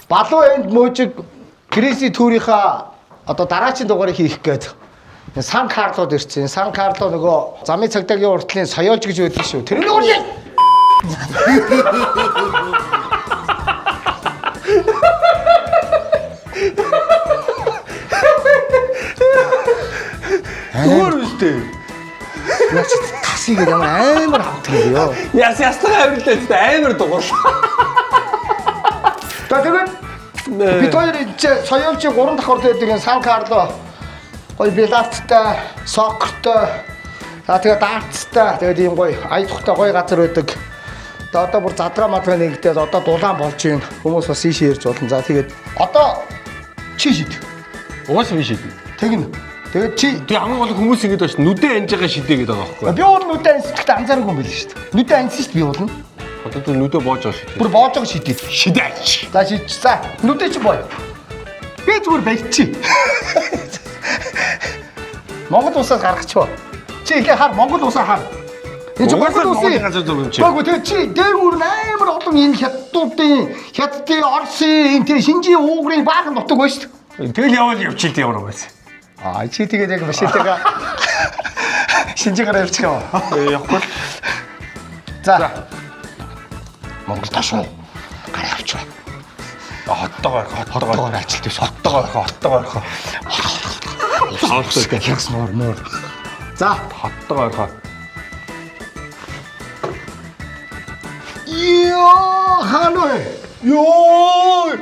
Балуу энд мөөжиг Криси Төрийнхаа одоо дараагийн дугаарыг хийх гээд Сан Карлод ирсэн. Сан Карло нөгөө замын цагдаагийн уртлын соёолж гэж байдаг шүү. Тэр нөгөө Өөр үстэй. яач тасыг ямар амар хавдаг юм ёо. Ястаа авирлээ амар дугурлаа. Тэгээд бид хоёр соёолжийн 3 давхар байдаг Сан Карло гоё биларттай, сокертой, тэгээд дартстай, тэгээд ийм гоё аялахтай гоё газар байдаг. Одоо бүр задраа мадраа нэгдээд одоо дулаан болж байна. Хүмүүс бас ийшээ ирж болно. За тэгээд одоо чи шид. Уус би шид. Тэгнэ. Тэгээд чи тэг хамгийн гол хүмүүс ингэж байна. Нүдэн анж байгаа шидэ гэдэг байгаа байхгүй. би уул нүдэн анцтай анзаараагүй юм байл шүү дээ. Нүдэн анцсан шүү дээ би уулна. Одоо тэр нүдэ боож байгаа шидэ. Бүр боож байгаа шидэ. Шидээч. За шидч. За нүдэн чи боо. Би зүгээр барьчих. Монгол усаас гаргачихв. Чи ингээ хар Монгол усаа хар. Энэ ч Монгол усын газар зүг юм чи. Баггүй тэгээ чи дээгүүр амар олон энэ хятадуудын хятадын Оросын энэ шинжийн уугрын баахан нутаг байна шүү дээ. Тэгэл явал явчихлаа ямар байсан. Чи тэгээд яг машинтайгаа шинжээгээр явчих юм. Явахгүй. За. Монгол ташуу гараа авчих. Хоттогоор ажилт биш. Хоттогоор. Саалсаа хягс мөр. За, хоттогоор. Йоо, ханаа. Юу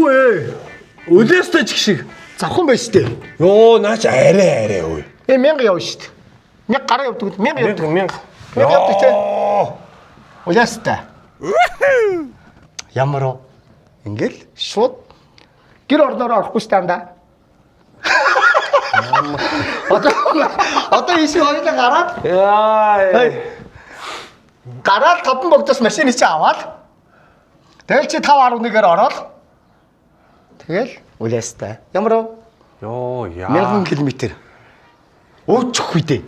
ээ. Өдөөстэй ч шиг. Завхан байж тээ. Йоо, наач арай өө. 1000 явна шүү дээ. 1000 гараа явдаг. 1000 явдаг. 1000 явдаг тээ. Уяастай. Ямар уу? Ингээл шууд гэр орноор орохгүй шүү дээ. Одоо ийшээ хоёулаа гараад гараад таван богдоос машины чи аваад тэгэл чи 5.11-ээр ороод тэгэл улаастай. Ямар уу? Йоо, яа. 1000 км. Уучих үедээ.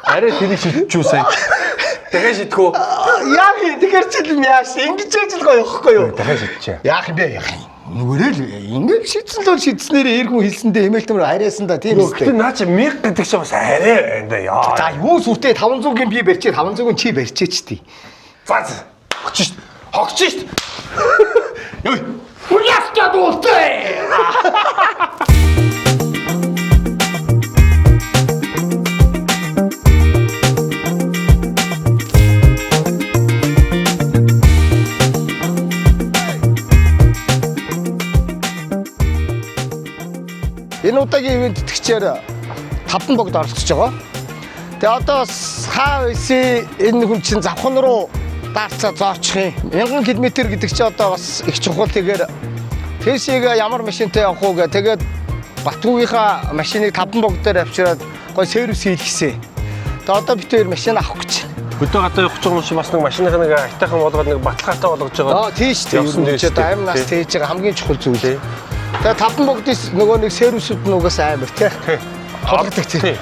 Арай тэнийг шидчихвээ. Дахиад шидгүү. Яах юм тэгэхээр чи яаш ингэж ажил гоё явахгүй юу? Дахиад шидчихэ. Яах юм бэ яах юм? Нүгээрэл ингэж шидсэн л шидснээр эргэн хэлсэндээ эмээлтмөр арайсан да тийм үстэй. Наач 1000 гэдэг чинь бас арай байна да яа. За юу сүртэй 500-гийн би барьчээ 500-гийн чи барьчээч тий. За. Хогч шít. Юу? Уясчаад уулзээ. Энэ удаагийн ивент тэтгэгчээр 5 богд оролцож байгаа. Тэгээ одоо хаа байсан энэ хүн чинь завхан руу даарцаа зоочих юм. 1000 км гэдэг чи одоо бас их чухал. Тэгэхээр Тэшийг ямар машинтай явах уу гэ тэгээд Батгүйийнхаа машиныг 5 богдоор авчираад гой сервис хийлгэсэн. Тэгээ одоо бид хоёр машин авах гэж байна. Хөдөө гадаа явах гэж юм шиг бас нэг машиныхаа нэг айтайхан болгоод нэг баталгаатай болгож байгаа. Тийш тийм. Чи одоо амин нас тээж байгаа хамгийн чухал зүйл. Тэгээ 5 богдын нөгөө нэг сервисүүд нүгээс амар тий. Тулгардаг тий.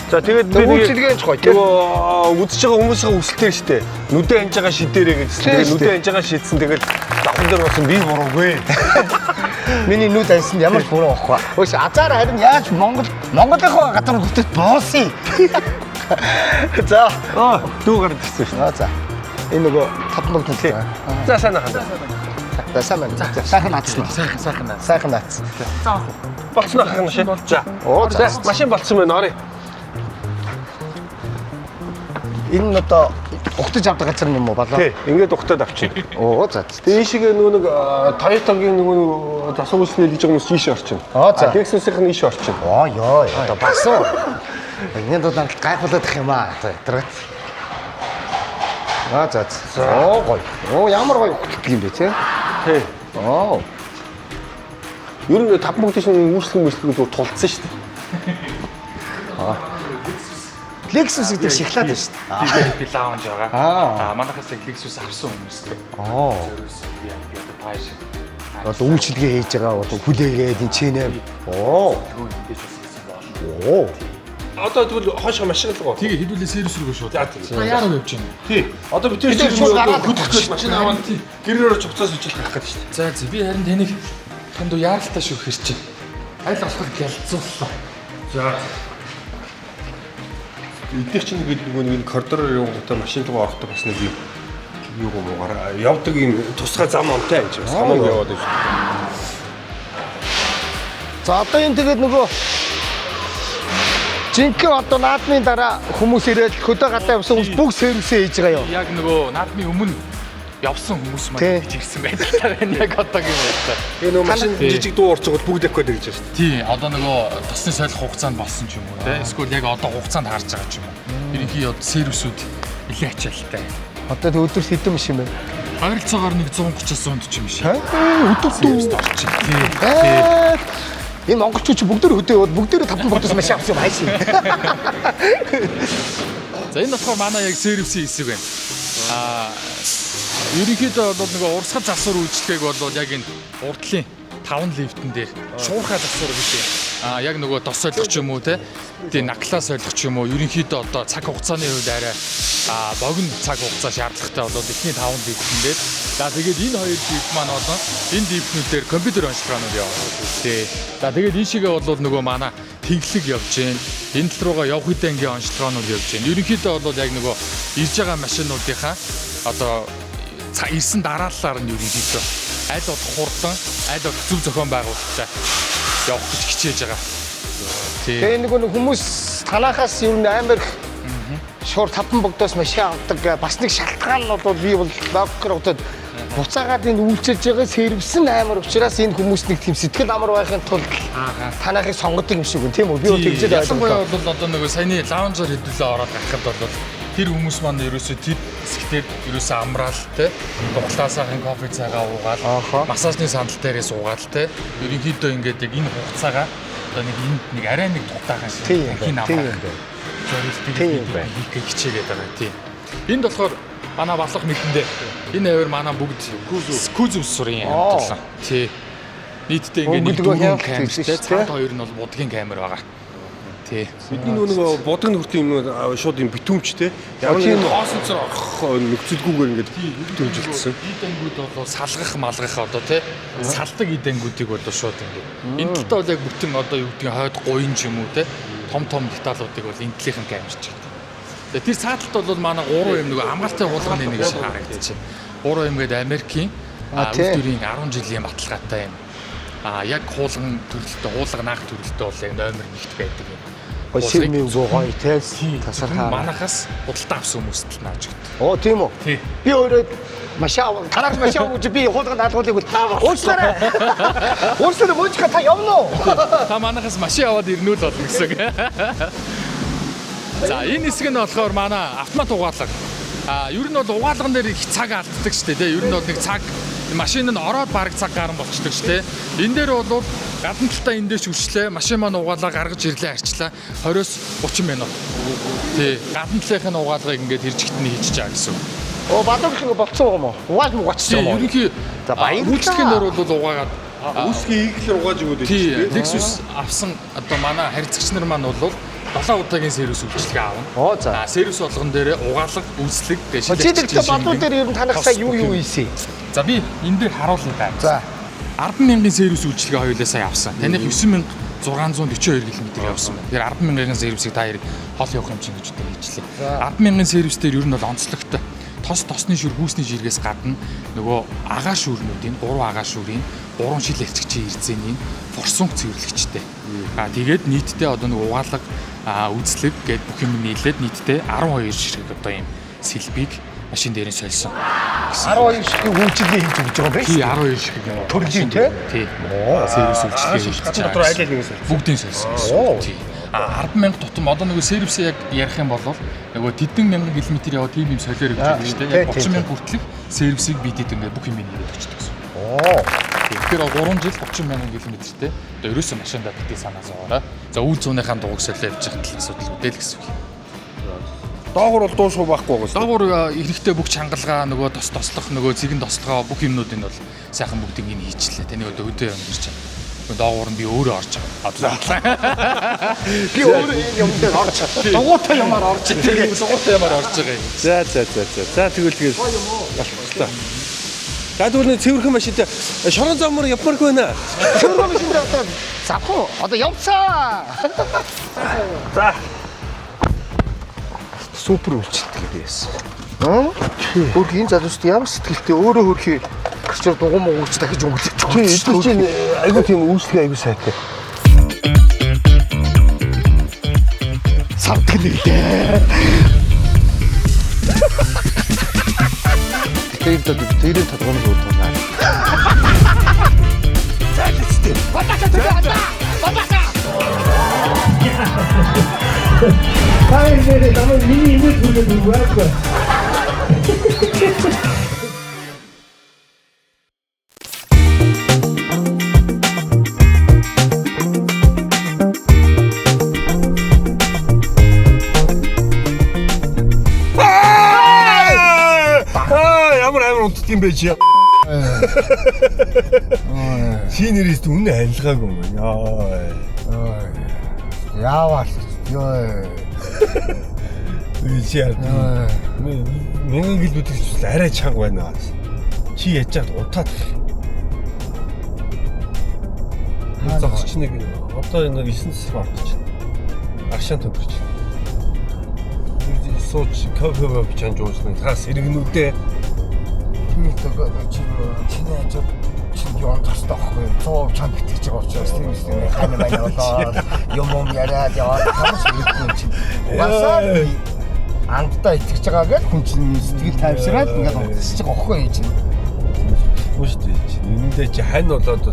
За тэгээд би үйлчилгээч гоё тий. Нөгөө үзэж байгаа хүмүүсийн хүсэлтэй шүү дээ. Нүдэн анж байгаа шидээрээ гэсэн. Тэгээд нүдэн анж байгаа шидсэн тэгээд давхан дээр болсон би буруугүй. Миний нүд ансан ямар буруу ахгүй. Хөөс азар харин яаж Монголынхоо газар нутагт боосон. За дүү гараад ирсэн шүү. За энэ нөгөө 5 богд тий. За сайн хандаа. За сайн байна. Сайхан наацсан. Сайхан наац. За болцсон ахын машин. За. За машин болцсон байна орё. Энэ одоо ухтаж авдаг газар юм уу болоо? Тий, ингээд ухтаад авчих. Оо за. Тэгээ ийшээ нөгөө нэг Toyota-гийн нөгөө засаг үйлчлэл хийж байгаа хүмүүс ийшээ орчин. Lexus-ийнх нь ийшээ орчин. Ёо, одоо бас уу. Энд одоо гайхуулаад их юм аа. Тэрэг. За. Оо гоё. Оо ямар гоё ухтдаг юм бэ тий? Тий. Оо. Ер нь 5 богдын үйлчлэл зүгээр тулцсан шүү дээ. Lexus гэдэг шоколад байна шүү дээ. Би лаунж байгаа. Манайхаас Lexus авсан хүмүүстэй. Одоо үйлчилгээ хийж байгаа одоо хүлээгээд энэ чинь. Оо. Одоо тэгвэл хойшоо машин руу. Тэгээ хэдүүлээ сервис рүү шууд. За тийм. Та яараа явж байна. Тий. Одоо бид тэр Бид шууд гараад хөдөлгөж машин аваад гэрээр чугцаас үжил гарах гэдэг шүү дээ. За би харин таныг танд яаралтай шүү хэрч. Айл болохоор гялцууллаа. За Эдгээр чинь нэг коридороор явгуудаа машин руу орохдоо бас нэг юу гомгоор явдаг юм тусгай зам онтой гэж бас хамааг яваад байна шүү дээ. За одоо энэ тэгээд нөгөө жинхэнэ одоо наадмын дараа хүмүүс ирээд хөдөө гадаа явсан хүмүүс бүгд сервисээ хийж байгаа юу? яг нөгөө наадмын өмнө явсан хүмүүс Тий. маань ирсэн байдаг байна яг одоогийн байдлаар. Тэгээ нөгөө машин жижиг дуу орж байгаа бүгд эккод гэж байна шүү дээ. Тий, одоо нөгөө тосны солих хугацаанд болсон ч юм уу те. Эсвэл яг одоо хугацаанд харж байгаа ч юм уу. Ерөнхий одоо сервисүүд нэлээд ачаалттай. Одоо тэг өдөрт хэдэн машин байна? Харилцаагаар нэг 130-аас 140 юм шиг. Өдөрт орчих. Тий. Энэ монголчууд чи бүгдөө хөдөө яваад бүгдөө 5 бодос машин авсан юм хайшин. За энэ болохоор манай яг сервисийн хэсэг байна. Ерөнхийдөө бол нөгөө урсгал засвар үйлчлэгийг бол яг энэ урдлын 5 лифтэн дээр шуурхай засвар гэдэг. Яг нөгөө тос солих ч юм уу те. Тэгээ наглаа солих ч юм уу. Ерөнхийдөө одоо цаг хугацааны хувьд арай богино цаг хугацаа шаардлагатай бол эхний 5 лифтэн дээр. За тэгээд энэ хоёр лифт маань болон энэ лифтнүүдээр компьютер онцлогоонууд яваад. Тий. За тэгээд энэ шигээ бол нөгөө манай тэглэг явж гин. Энэ тал руугаа явах үедээ онцлогоонууд явж гин. Ерөнхийдөө бол яг нөгөө ирж байгаа машинуудынхаа одоо ирсэн дараалалаар нь ерөнхийдөө аль болох хурдан, аль болох зөв зохион байгуулалттай явах гэж хичээж байгаа. Тий. Тэгээ нэг хүмүүс танахаас ер нь амар их шуур 5 богдоос машин авдаг бас нэг шалтгаан нь бол би бол богдод буцаагаад энэ үйлчилж байгаа сервис нь амар учраас энэ хүмүүс нэг тийм сэтгэл амар байхын тулд танахыг сонгодог юм шиг байна тийм үү? Би бол тэгжээд ойлгомжтой бол одоо нөгөө саяны лаунжаар хэдүүлээ ороод гарахад бол тэр хүмүүс маань ерөөсөө тэр хэсгээр ерөөсөө амраал те дуглаасаахан кофе цайгаа уугаал массажны сандал дээрээс уугаал те ерөнхийдөө ингээд яг энэ хугацаагаа одоо нэг арай нэг дутаахан хин амраал зорилтыг хийх хичээгээд байгаа тийм. Энд болохоор манай балах мэдэндээ энэ авир манай бүгд кузов сурын хамтлаа. Тий. Нийтдээ ингээд нэг дөрвөн камертэй цаад хоёр нь бол будгийн камер байгаа. Тий. Бидний нөгөө будгийн хүртийн юм шууд юм битүүмчтэй. Ямар нэг хоосон цорох нөхцөлгүйгээр ингээд битүүмжилсэн. Идэнгүүд бол салгах малгах одоо тий салдаг идэнгүүдийг бол шууд ингээд. Энэ талдаа бол яг бүтэн одоо юу гэдгийг хойд гуйн ч юм уу тий том деталуудыг бол энэ талынхан камерч байгаа. Тэгээ тэр цааталт бол манай 3 юм нөгөө хамгаалалтын хулгайны нэг шиг харагдчих. 3 юм гээд Америкийн үйлдвэрийн 10 жилийн баталгаатай юм. Яг хуулган төрөлтөө, хуулга наах төрөлтөө бол яг номер 1-т байдаг юм. Шимийн гоё тест тасархаа. Манахаас худалдаа авсан хүмүүст л нааж өгд. Оо тийм үү? Тий. Би өөрөө танаас машин авч би хуулганд даалгуулыг уучлаарай. Уучлаарай мөчка та явна уу? Та манахаас машин аваад ирнүү л болно гэсэн. За энэ хэсэг нь болохоор манай автомат угаалга. Ер нь бол угаалган дээр их цаг алддаг шүү дээ. Тэ ер нь бол нэг цаг машин нь ороод бараг цаг гарan болчдөг шүү дээ. Энэ дээр бол гадна талтаа эндээс үрчлээ. Машин маань угаалаа гаргаж ирлээ арчлаа. 20-с 30 минут. Тий. Гадна талынхын угаалгыг ингээд хэржигтний хийчихэж байгаа гэсэн. Оо бадамч ингэ болцсон юм уу? Угааж мугачсан юм уу? Ерөнхий за баярлалаа. Үйлчлэгийн дээр бол угаагаад үсгийн иглэр угааж өгöd байж тий. Lexus авсан одоо манай харьцагч нар маань бол 7 удаагийн сервис үйлчлэгээ аавна. Оо за. Сервис болгон дээр угаалга, үйлчлэг, шилжүүлэгчтэй бадуу дээр ер нь танах сая юу ийсэн? За би энэ дээр харуулъя даа. За. 100000 сервис үйлчлэгээ хоёулаа сая авсан. Таних 9642 км явсан байна. Тэгэхээр 100000 сервисийг та хэрэг хол явах юм чинь гэж хэлжлээ. 100000 сервис дээр ер нь бол онцлогтой. Тосны шүр хүүсний жиргээс гадна нөгөө агаар шүүрнүүдийн 3 агаар шүүрийн 3 шил эрчгчийн эрдзэний форсунк цэвэрлэгчтэй. Тэгээд нийтдээ одоо нөгөө угаалга үзлэг гээд бүх юм нийлээд нийтдээ 12 ширхэг одоо юм сэлбийг машин дээр нь сольсон. 12 ширхэг үйлчлэгээ хийж өгч байгаа байх. Тий 12 ширхэг төрлийн тий. Тий. Сервис үйлчлэгээ хийж байгаа. дотор аль нэг нь бүгдийн сольсон. Тий. 100000 тутам одоо нөгөө сервисээ яг ярих юм бол нөгөө тэдэн мянган километр яваа тийм юм солиор гэж байна шүү дээ. Яг 30000 хүртэлх сервисийг бидэд ингээд бүх юм нэрээд өгч байгаа. Оо. Тэгэхээр 3 жил 30000 км-тэй. Одоо ерөөсөө машиндаа битгий санаа зовоорой. За үйл цуныхаа дууг солио явж байгаа асуудал үдэл гэсэн үг. Доогуур бол дуушгүй байхгүй гоос. Доогуур эрэхтэй бүх чангалгаа нөгөө тослох нөгөө цэгэн тослогоо бүх юмнуудыг нь бол сайхан бүгдийг нь хийчлээ. Таны одоо өдөө юм гэж байна. Доогуур нь би өөрөө орж байгаа. Би өөрөө энэ юмд орж дугуйтай юмар орж Тэгээд дугуйтай ямар орж байгаа юм. За тэгвэл болчихлоо. За тэгвэл цэвэрхэн машинтай шорон замаар явмаргүй байна. Шөргөө машинд одоо завхан одоо явцаа. За. Супер үлчтэй байсан. Хөрхийн залуучд ямар сэтгэлтэй өөрөө хөрхий гэрчээр дугуй мууч дахиж өнгөлөж Тийм эдгээр чинь айгуу тийм үйлчлэг айгуу сайтай. савтгэлээ. Тэр тодгоомж өөртөө. Залуучдээ. Хайрын намайг миний имэж хүргэж өгөөхгүй. Ямар унтд юм бэ чи? Чи нэрээс үнэ анилгаагүй юм. Яавал ёо. Чи яа. Мянган гил бүтгэж арай чанга байна. Чи яж чад утаад. Зогсч нэг одоо нэг 9 сар болчих. Аршаан төгрөж. Сууч кофе чанж уусна. Таас иргэнүүдээ чиний ажил чинь юу тастай байхгүй 100 чам битгэж байгаа учраас тийм үстэй хань байна болоо юм яриад яваад хамс ирэхгүй чинь угаасаа ангтаа итгэж байгаа гэж хүн чинь сэтгэл тайвшраад ингээд унтсаж байгаа байхгүй юм чинь үстэй чинь энэндээ чи хань болоод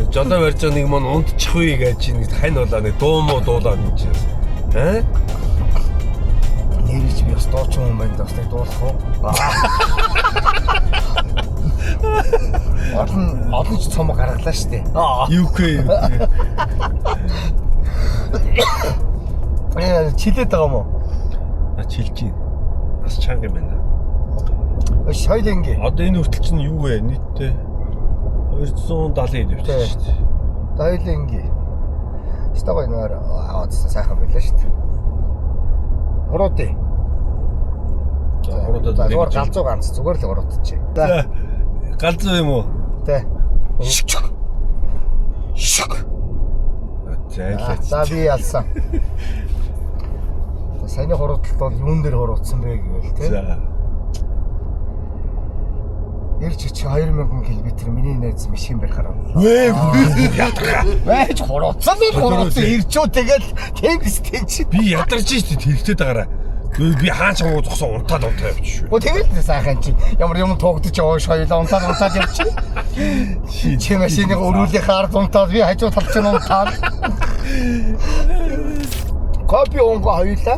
жолоо барьж байгаа нэг мань унтчих вэ гэж чи нэг хань болоо нэг дуу муу дуулаад юм чи нэрч би бас дуучин юм байна бас нэг дуулах уу олон ч цомог гаргалаа штэ. UK. Чилээд байгаа юм уу? Чилж байна. Бас чанга юм байна. Шойлонги. Одоо энэ хүртэл чинь юу вэ? Нийтдээ 270 дэвч шүү дээ. Шойлонги. Стагой нөр аваадсан сайхан байлаа шүү дээ. Ороотой. Зүгээр галзуу ганц зүгээр л ороотчих. За. Галзуу юм уу? Тэ. Шок. Зайлаа. За би ялсан. Саяны хороотолд бол юун дээр хороотсон бэ гэвэл тэ. За. Ирж чи 2000 км миний найз машин барихаар байна. Вэ ядаргаа. Байж хороотсон л хороотсон ирчүү тэгэл темпстэй чи. Би ядарч штэ тэрхтээд байгаараа. Би хаан чамгаа зогсоо унтаад явчих шүү. Тэгэл сайхан чи ямар юм тоогдож байгаа шойлоо унтаад явчих. Чи машиныг өрүүлээ хаард унтаад би хажуу талд ч унтаад. Копи онго хоёлаа.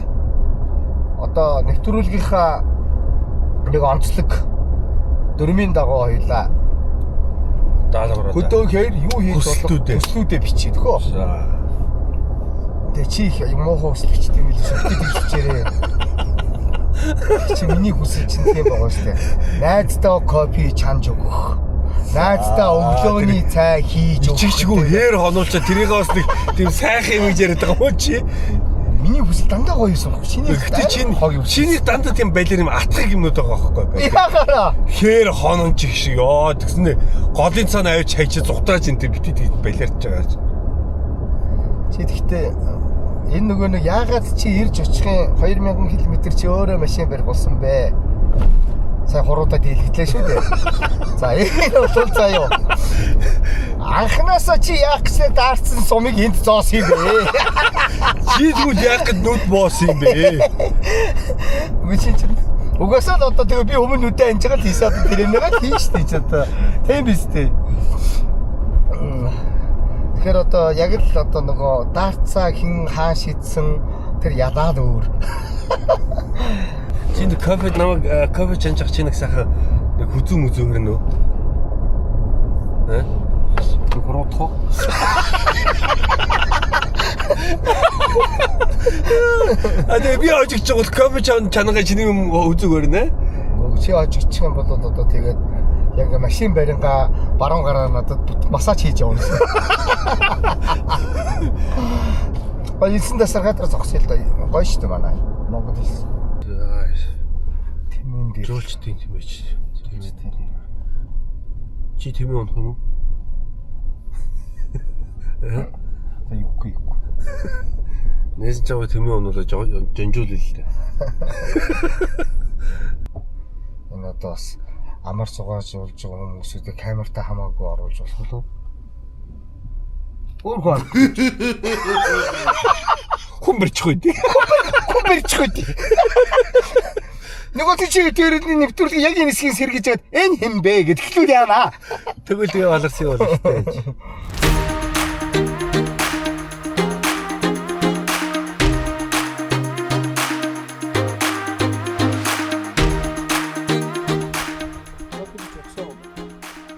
Одоо нэвтрүүлгийнхаа нэг онцлог дөрмийн дагуу хоёлаа. Даалгавраа. Хөдөөхөр юу хийж болох төслүүдээ бичиж дөхөө. За. Тэгээ чи их юм уу хөслөгч тийм л шүтдэг хэлчихээрээ. Чи миний хүсэл чинь тийм байгаа шүү дээ. Найздаа копи чанж өгөх. Найздаа өглөөний цай хийж өгөх. Чигчгүй хээр хонуулчаа тэрийг бас нэг тийм сайхан юм яриад байгаа юм чи. Миний хүсэл дандаа гоё юм. Чиний дандаа тийм байлэр юм атгах юмнууд байгаа байхгүй. Яагаад? Хээр хонон чиг шиг тэгснэ голын цаана авч хайчаа зугатааж энэ битээ тийм байларч байгаа. Чи тэгтээ энэ нөгөө нэг яагаад чи ирж очихын 2000 км чи өөрөө машин барих болсон бэ? Сая хуруудаа дийлгэлээ шүү дээ. За энэ бол заяа. Анхнаасаа чи яах гэсэн даарсан сумыг энд зоосон юм бэ? Чи тэгвэл яах гэд нүд боосон юм бэ? Үгүй чи угаасаа л одоо тэгээ би өмнө үдэ анжгаал хийсаад тэр юмгаа хийн штэ чи одоо. Тийм биз дээ. Тэгэхээр одоо яг л одоо нөгөө даарцаа хин хаан шидсэн тэр ядаад өөр. Чи нэг кофе чанжах чи нэг сайхан нэг хүзүү мүзүү хөрнө үү? Хуруудах. Тэгээ би очиж байгаа кофе чанага чиний юм үзүүгээр нэ? Чи очиж юм бол одоо тэгээд яг машин баринга баруун гараа надад массаж хийж явна. Ба 9 дасар гадар зогсъё л да. Гоё шүү дээ манай. Монгол хэл. Тэмэн дээр. Жуулчдын тэмээч. Чи тэмээ унах юм уу? За юугүй. Нээс жаа тэмээ унуулаа жонжуул л дээ. Энэ одоо бас амар сугааж явуулж байгаа хүмүүсүүдээ камертаа хамаагүй оруулж болох болов уу? Уурхаа. Хүмбэрчих үү? Хүмбэрчих үү? Нөгөө чи тэрний нэвтрүүлэг яг энэ хэсгийг сэргийж байгаад энэ хэм бэ гэдэг хэлүүд яана. Тэгвэл тэгээ баларсан юм байна шүү дээ.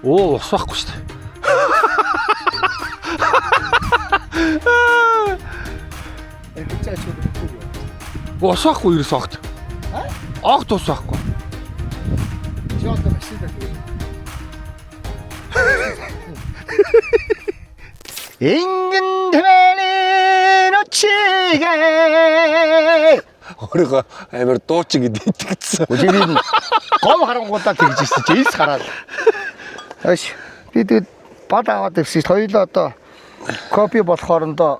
Оо, ус байхгүй шүү дээ. Ус байхгүй ерөөс огт. Огт ус байхгүй. Жоод машин дээр. Ингэн тэний ночигээ Өөрийгөө амар дуучин гэдэг итгэсэн. Үгүй гом харангуудаа тэгж ирсэн чи эс хараад. Аш бид бад аваад ирсэн хоёлоо одоо копи болохоорондоо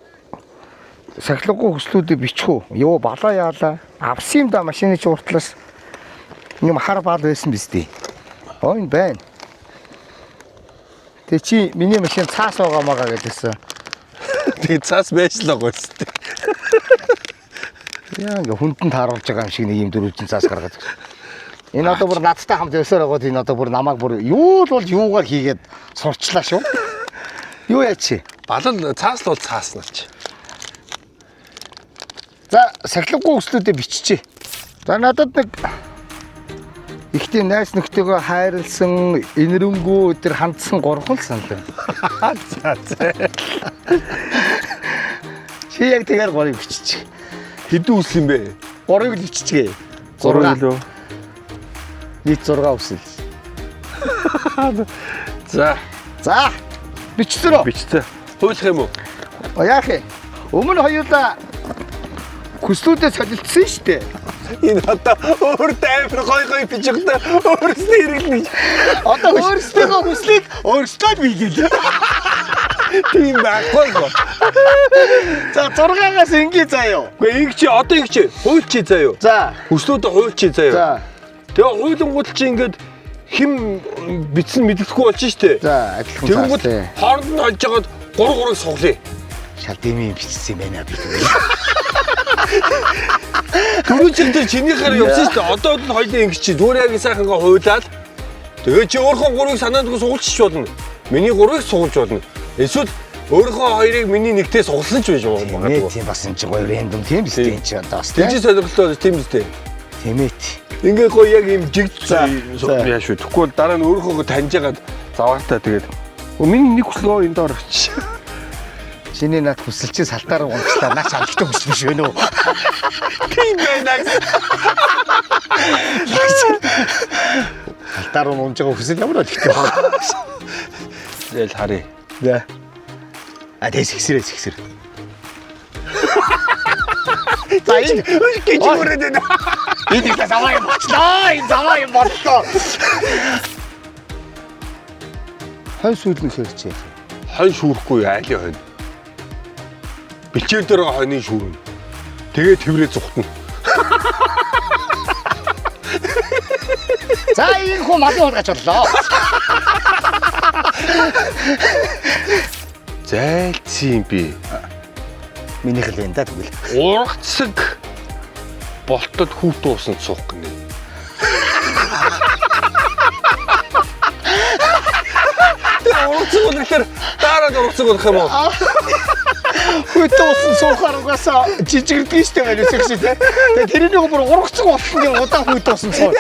сахилгагүй хөслүүдийг бичих үү? Йоо балаа яалаа. Авсан юм да машины чи уртлаас юм хар баал байсан биз дээ. Оо энэ байна. Тэ чи миний машин цаас байгаа магаа гэдээсэн. Тэгээ цаас байж л байгаа шүү дээ. Яа ингээ хүндэн тааруулж байгаа юм шиг нэг юм дөрвөлжин цаас гаргаад. Энэ одоо бүр надтай хамт өсөр байгаад энэ одоо бүр намайг бүр юу л бол юугаар хийгээд сурчлаа шүү. Юу яа чи? Балал цаас л бол цаас нач. За сахилгагүй өслүүдээ биччихье. За надад нэг ихтэй найс нөхдөөгөө хайрлсан, инэрэнгүү өдр хандсан гурван л санал байна. За. Чи яг тэгээр гурыг биччих. Хэдэн үс юм бэ? Гурыг л биччихье. 6 лөө. Нийт 6 үсэл. За. За бичсэн үү? Бичсэн. Хуйлах юм уу? Яах вэ? Өмнө хоёулаа хүслүүдээ солилцсон шүү дээ. Энэ одоо өөртөө амар гой бичихдээ өөрсдөө хэрэглэж. Одоо өөрсдөө хүслийг өөрсдөө биелээ. Тийм байхгүй гоо. За 6-аас ингээ заяа. Гэхдээ ингэ чи одоо ингэ чи хуйлчи заяа. За Хүслүүдээ хуйлчи заяа. за Тэгээ хуйлангууд чи ингээд хим бичсэн мэдэхгүй болж штэ. за адилхан Тэнгүүд цаастай. хооронд нь хольж жагаад 3 суглая. Шалдимын бичсэн юм байна бид. Түрүү чин дээр чинийхээр явсан штэ. Одоо л хоёлын ингэ чи зүгээр яг сайхангаа хуйлаад тэгээ чи өөрхөн 3-ыг санаандгүй сугалчих болно. Миний 3-ыг сугалж болно. Эсвэл өөрхөн 2-ыг миний нэгтээ сугалсан ч байж магадгүй. Тийм бас энэ ч гоё рэндом тийм биз дээ энэ ч одоо бас тийм. Тэгж сонирхолтой тийм биз дээ. Тэмэт. Ингээ гоё яг юм жигдсэн За. яа шүү. Тэгвэл дараа нь өөрхөө таньжгаад заваартаа тэгээд миний нэг хүслөө энэ доор очиж. Чиний над хүсэлчээ салтаар унчлаа. Наач амттай хүсэл биш вэ нөө. Тийм байна. Салтаар унж байгаа хүсэл ямар болчихтой баа. Тэгэл харъя. За. А тэс ихсэрээ ихсэр. За энэ Гэж үрээд байна. энэ их заваа юм болчлоо. Энэ заваа юм боллоо. Хань сүйдэн хэрчээ. Хань шүүрэхгүй айлын хонь. Бэлчээр дээр байгаа хоньны шүүрнэ. Тэгээ тэврээ зүхтана. За энэ хүн мадын хулгайч боллоо. Зайлцсан би. Минийх л энэ да тэгвэл. Ургацсаг болтод хүүт уусан суух гинэ. Ургацсаг үнэхээр дараад ургацсаг болох юм уу? Хүүтэ усан суухаар угаасаа жижигэрдэг штэ байна үсэг шиг те. Тэгээ тэрний бүр ургацсан болсон гэх удаан хүүтэ усан суу.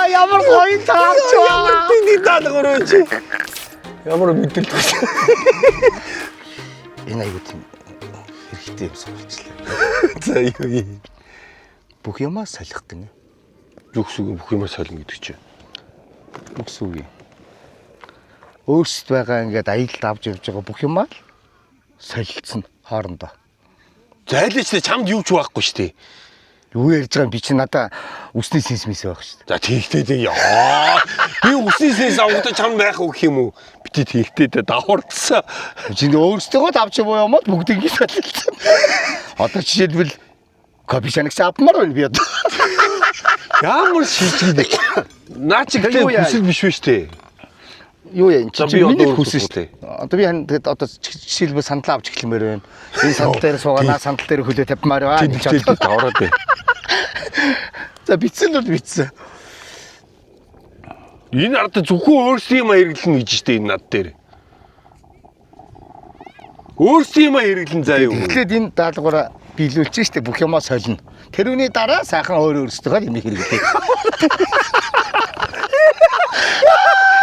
Ямар гоё таач. Ямар тэний даалгавар вэ чи? Ямар мэдрэлт вэ? Энэ аюу тийм хэрэгтэй юм сонголчлаа. За юу юм. Бүх юмаа солих гинэ. Зүгсүг бүх юмаа солино гэдэг чинь. Үгсүг. Өөрсд байгаа ингээд аялалд авч явж байгаа бүх юмаа солилцсон хоорондоо. Зайлаач чамд юу ч байхгүй шүү дээ. Юу ярьж байгаа би чи надаа үсний сэнсмэс байх шүү дээ. За тэгтээ яа. Би үснээсээс авахта чам байх уу гэх юм уу? Би тэгтээ давхарцсан. Чи өөрсдөө авч яваа юм бол бүгдийг солилцсон. Одоо жишээлбэл кофе шанагч авмаар байна би одоо. Ямар шийдэл. Наа чи гэдэг хүсэл биш вэ штэ. Юу яа чи би миний одоо хүсэл шүү дээ. Одоо би тэгээд одоо жишээлбэл сандал авч эхлэмээр байна. Энэ сандал дээр суугаа сандал дээр хөлөө тавьмаар байна. Тэгтээ давраад бай. За битсэн бол битсэн. Энэ ард зөвхөн өөрсдийн юм хэрэглэн гэж штэ энэ над дээр. Өөрсдийн юм хэрэглэн заа юу. Тэгэхээр энэ даалгавраа биелүүлж штэ бүх юмаа солино. Тэр үний дараа сайхан өөрөөсдөө юм хэрэглэе.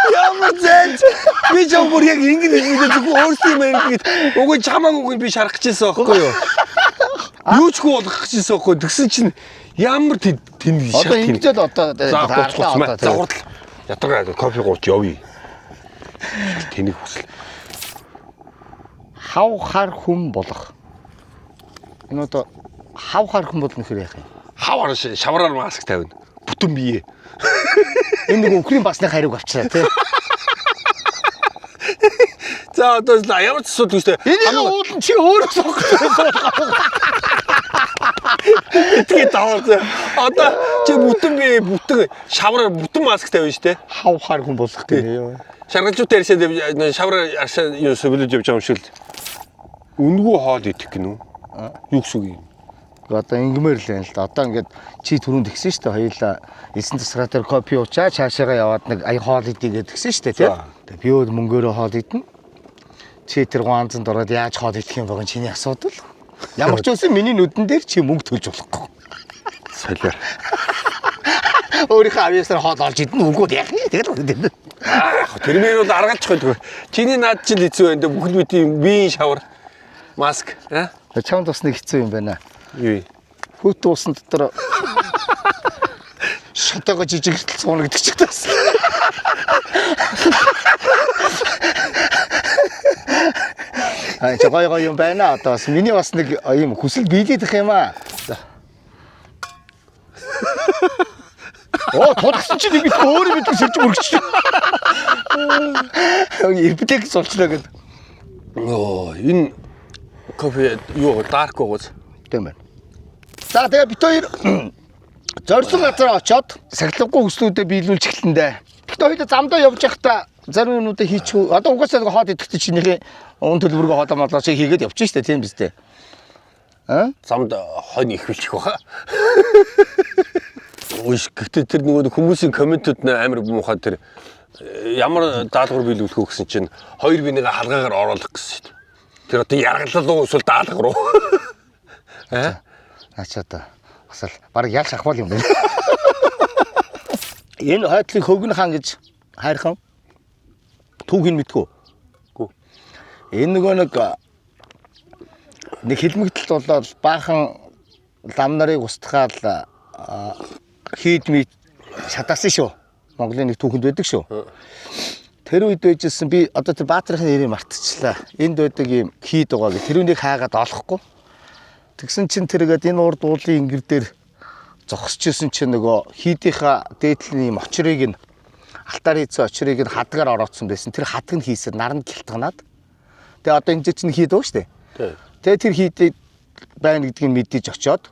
Ямар зэнч. Би ч өөр яг ингэ хэлээд зөвхөн өөрсдийн юм хэрэглээд уг чамаагүй би шарах гэжсэн байхгүй юу? Юу ч хөө болгох гэжсэн байхгүй. Тэгсэн чинь ямар тэн шат. Одоо ингэж л одоо за хурд ятаргаа кофе гооч явъя. Тэнийг хүсэл. Хавхар хүн болох. Энэ одоо хавхар хүн болно гэхээр яах юм? Хавар шавраар маск тавина. Бүтэн бие. Энэ нэг өхрийн басны хариуг авчраа тий. За одоо ямар ч асуудал үстэй. Энэ уулын чи өөрөө сонгосон. Тэгээ даваад. Одоо чи бүтэн бие бүтэн шавраар бүтэн маск тавина штэ. Хавхар хүн болох гэнэ юу. Шаргалжуутай ярьсан шавраар аршаа юу сөбөлөж явж байгаа юм шиг л. Үнгүү хоол идэх гинүү. Юу гэсэн юм? Одоо ингэмэр л байна л да. Одоо ингээд чи түрүүнд тэгсэн шүү дээ. Хоёулаа элсэн тасраа дээр кофе уучаа цаашаага яваад нэг ая хоол идэ гэдгсэн шүү дээ тий. Тэгээ би өөр мөнгөөрөө хоол идэнэ. Чи тэр ганцанд ороод яаж хоол идэх юм байгаа чиний асуудал. Ямар ч үсэн миний нүдэн дээр чи мөнгө төлж болохгүй. Солиор. Өөрийнхөө авьяасаар хоол олж идэнэ үгүй яах юм. Тэгэл үгүй. Тэрмээр бол аргаалчих байдаг. Чиний наад чинь хэцүү байна. Бүхэл бүтийн биеийн шавар маск аа. Чамд бас нэг хэцүү юм байна. Юу? Хөт уусан дотор шатаага жижиг цуунаг гэдэг ч гэсэн. Аа ч гой юм байна. Одоо бас миний бас нэг юм хүсэл биелэх юм аа. Оо тодгсон чи нэг өөрөө мэдээ сэрж мөрөгч. Ирбдэг суулчлаа гэдэг. Оо энэ кофе юу дарк гоос тийм байна. За тэгээ бит хоёр зорьсон газар очоод сахилгагүй хүслүүдэд биелүүлж эхлэндээ. Бит хоёроо замдаа явж байхдаа зарим юмнуудаа хийчихв. Одоо угаасаа нэг хоол идэхдээ чи нэлээ өн төлбөргөө хоолоо молоо шиг хийгээд явчих штэ тийм биз дээ. Аа? Замд хонь их билчих баха. Үгүй гэхдээ тэр нөгөө хүмүүсийн комментүүд амар муухай тэр ямар даалгавар биелүүлэх үү гэсэн чинь хоёр би нэг халгаагаар оруулах гэсэн. Тэр одоо яргалал уу эсвэл даалгавар уу? Ачаа та асал баг ял шахвал юм байна. Энэ хойтлыг хөгн хаан гэж хайрхан түүхийг мэдгүй. Гүү. Энэ нөгөө нэг хилмигдэлт болоод баахан лам нарыг устгаал хийдмий шатаасан шүү. Монголын нэг түүхэнд байдаг шүү. Тэр үед байжсэн би одоо тэр Баатарын нэрийг мартчихлаа. Энд байдаг юм хийд байгаа гэх. Тэр үнийг хаагаад олохгүй. Тэгсэн чинь тэргээд энэ урд уулын ингэр дээр зогсчихсэн чинь нөгөө хийдийнхаа дээдлийн юм очрыг нь алтаар хийсэн очрыг нь хадгаар ороодсон байсан. Тэр хадаг нь хийсээр наранд гялтганаад. Тэгээ одоо энэ чинь хийд байгаа шүү дээ. Тэгээ тэр хийдийг байна гэдгийг мэдээж очоод.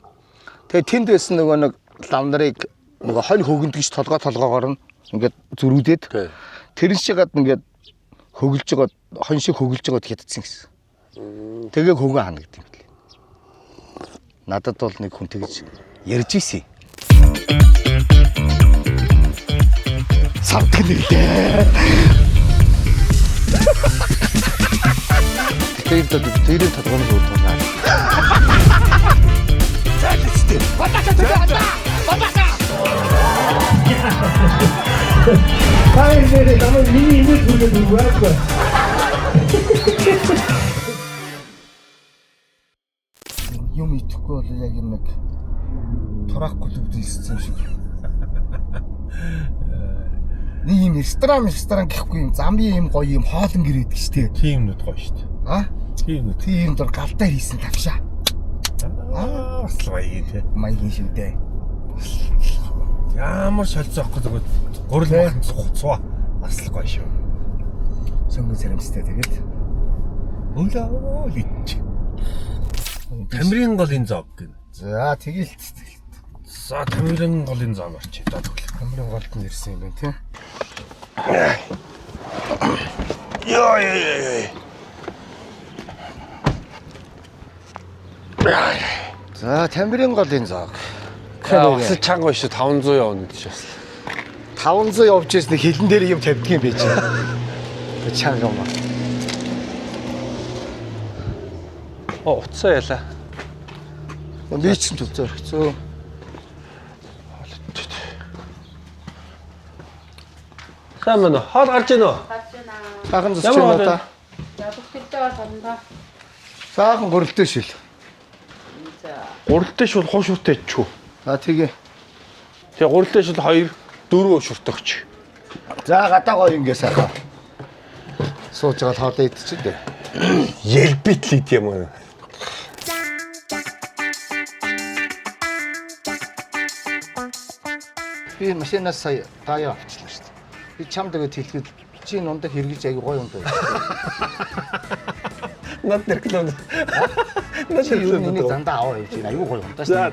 Тэгээ тэнд байсан нөгөө нэг лам нарыг нөгөө хонь хөгөнд гэж толгоогоор нь ингээд зөрүүлээд тэрэн шигаад ингээд хөглж байгаа хонь шиг хөглж байгаад хятадсан гэсэн. Тэгээ хөгөн хаана гэдэг юм бэл. Надад бол нэг хүн тэгж ярьж ийсэн. Савдаг нэрдээ. Тэр толгойн өөр толгой. Зайлштэй. Хайр нэрээ намайг миний имэйл түргээд өгөөхгүй. Юм итгэхгүй бол яг нэг турахгүй төвдөлсөн юм шиг. Нэг юм ресторан гэхгүй юм замын юм гоё юм хоолн гэр гэдэг шүү дээ. Тиймнүүд гоё шүү дээ. А? Тиймнүүд. Тийм дор галдаа хийсэн тавшаа. Бас л баян тий. Маягийн шүү дээ. Ямар шалцахгүй зүгээр гурил махан цуцваа. Бас л гоё шүү. Сонгон зэрэмстэй тэгээд Өлөө лич. Тамирын голын зог гин. за тэгэл За тамирын голын зог орч идэ тэгвэл. тамирын голд нь ирсэн юм байна тий. Яа. За тамирын голын зог. Бас чанга шүү 500 явна гэж бас. 500 явж ирсэн хилэн дээр юм тавьдаг юм байж. Чанга юм. Уцаа яла. Би ч юм төвцөө орхицөө. Сайн хоол гарч ийн үү? Саахан зүсч юм уу та? Ядуухдаа бол хондоо. Саахан гөрөлтөө шил. Гуралтай шууд хоо шүртэй ч үү. За тэгээ. Тэгээ гуралтай шууд 2 4 шүртэгч. За гадаа гоё ингээ саахан. Сууж байгаа хоолоо идчихэ дээ. Елбит юм аа. Би машинаас сая таяа авчлаа шүү дээ. Би чамд өгөөд хэлэхэд чи нундаг хэрэгж аяг гоё юм байна. Над нэрклэн. Чи юу нэг дандаа аваа явж байна. Аюу гоё юм даа шүү.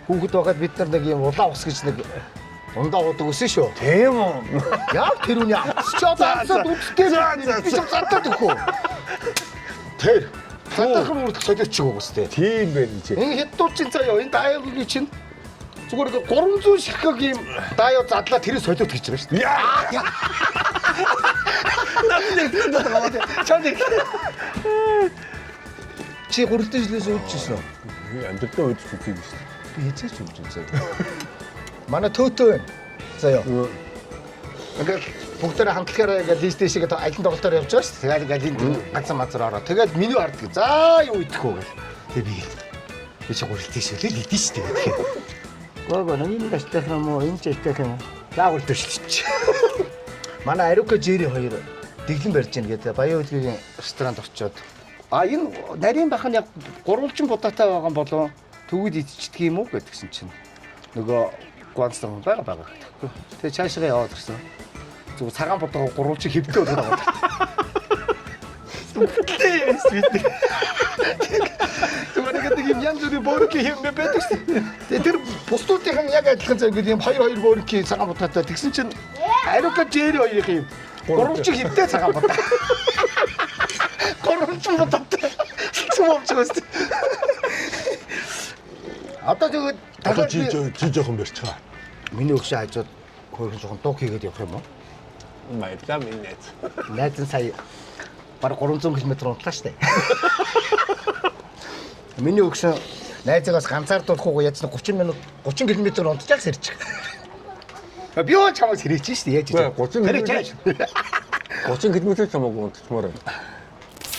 Хүүхэд байгаад бид нар нэг юм улаан ус гэж нэг дундаа уудаг өсөн шүү. Тийм үү. Яг тэр үний авч чи одоо авсаад үстэй би ч задаад өгөө. Тэр задаахан үрдэх солиоч чиг үстэй. Тийм байх чи. Энэ хэддуучин заяа энэ даяагийн чинь зүгээр 300 ширхэг юм даяа задлаа тэр солиот гэж байгаа шүү дээ. Яа. Чад чи гурилтай жилээс үүдчихсэн. Амдтай үүдч үгүй шүү. Би хэзээ ч үүдсэн заяа. Манай төөтөө байна. Заяа. Ингээд бүгдээрээ хамтлагаараа ингээд лист дэшигээ айлын тоглолтоор явж байгаа шүү. Тэгээд ингээд энэ ганцхан мазар ороо. Тэгээд меню харддаг. За юу идэх вэ гэл. Тэгээд би чи гурилтай шилэл идэж шүү дээ. Тэгэхээр гоо нэг юм гаштай юм уу? Энэ ч ихтэй юм уу? Лаагуул төшлөч. Манай Арука Жири 2 дэглэн барьж гин гэдэг Баян хөдөлгөөний ресторанд очиод энэ нарийн бах нь яг гурвалжин будаатай байгаа юм болов төгөөд идчихдэг юм уу гэдгсэн чинь нөгөө гуанцсан байгаа. Тэгээ цаашгаа яваад ирсэн. Зүгээр цагаан будаа гурвалжин хэвдээ болоод байгаа. Зүгээр нэг юм янз бүрийн бөөрөгийн юм байдаг шүү. Тэгээ тэр бусдуудын яг адилхан цаг гэдэг юм 2 бөөрөгийн цагаан будаатай тэгсэн чинь Арука Жири 2-ийн юм гурвалжин хэвдээ цагаан будаа. Гурвалжин будаатай. Цумовчгоос. Одоо тэгээд Одоо чи жоохон барьцгаа. миний өгшөө хажууд хөргөн жоохон дуг хийгээд явах юм уу? Баярлалаа минь найз. Найз нь сая бараг 300 км унтлаа штэ. Миний өгшөө найзаагаас ганцаардуулахгүй яаж 30 минут 30 км унтчихсан сэрчих. Би oo чамаас хэрэгж штэ яаж хийж. 30 км чамаагүй унтчихмаар байна.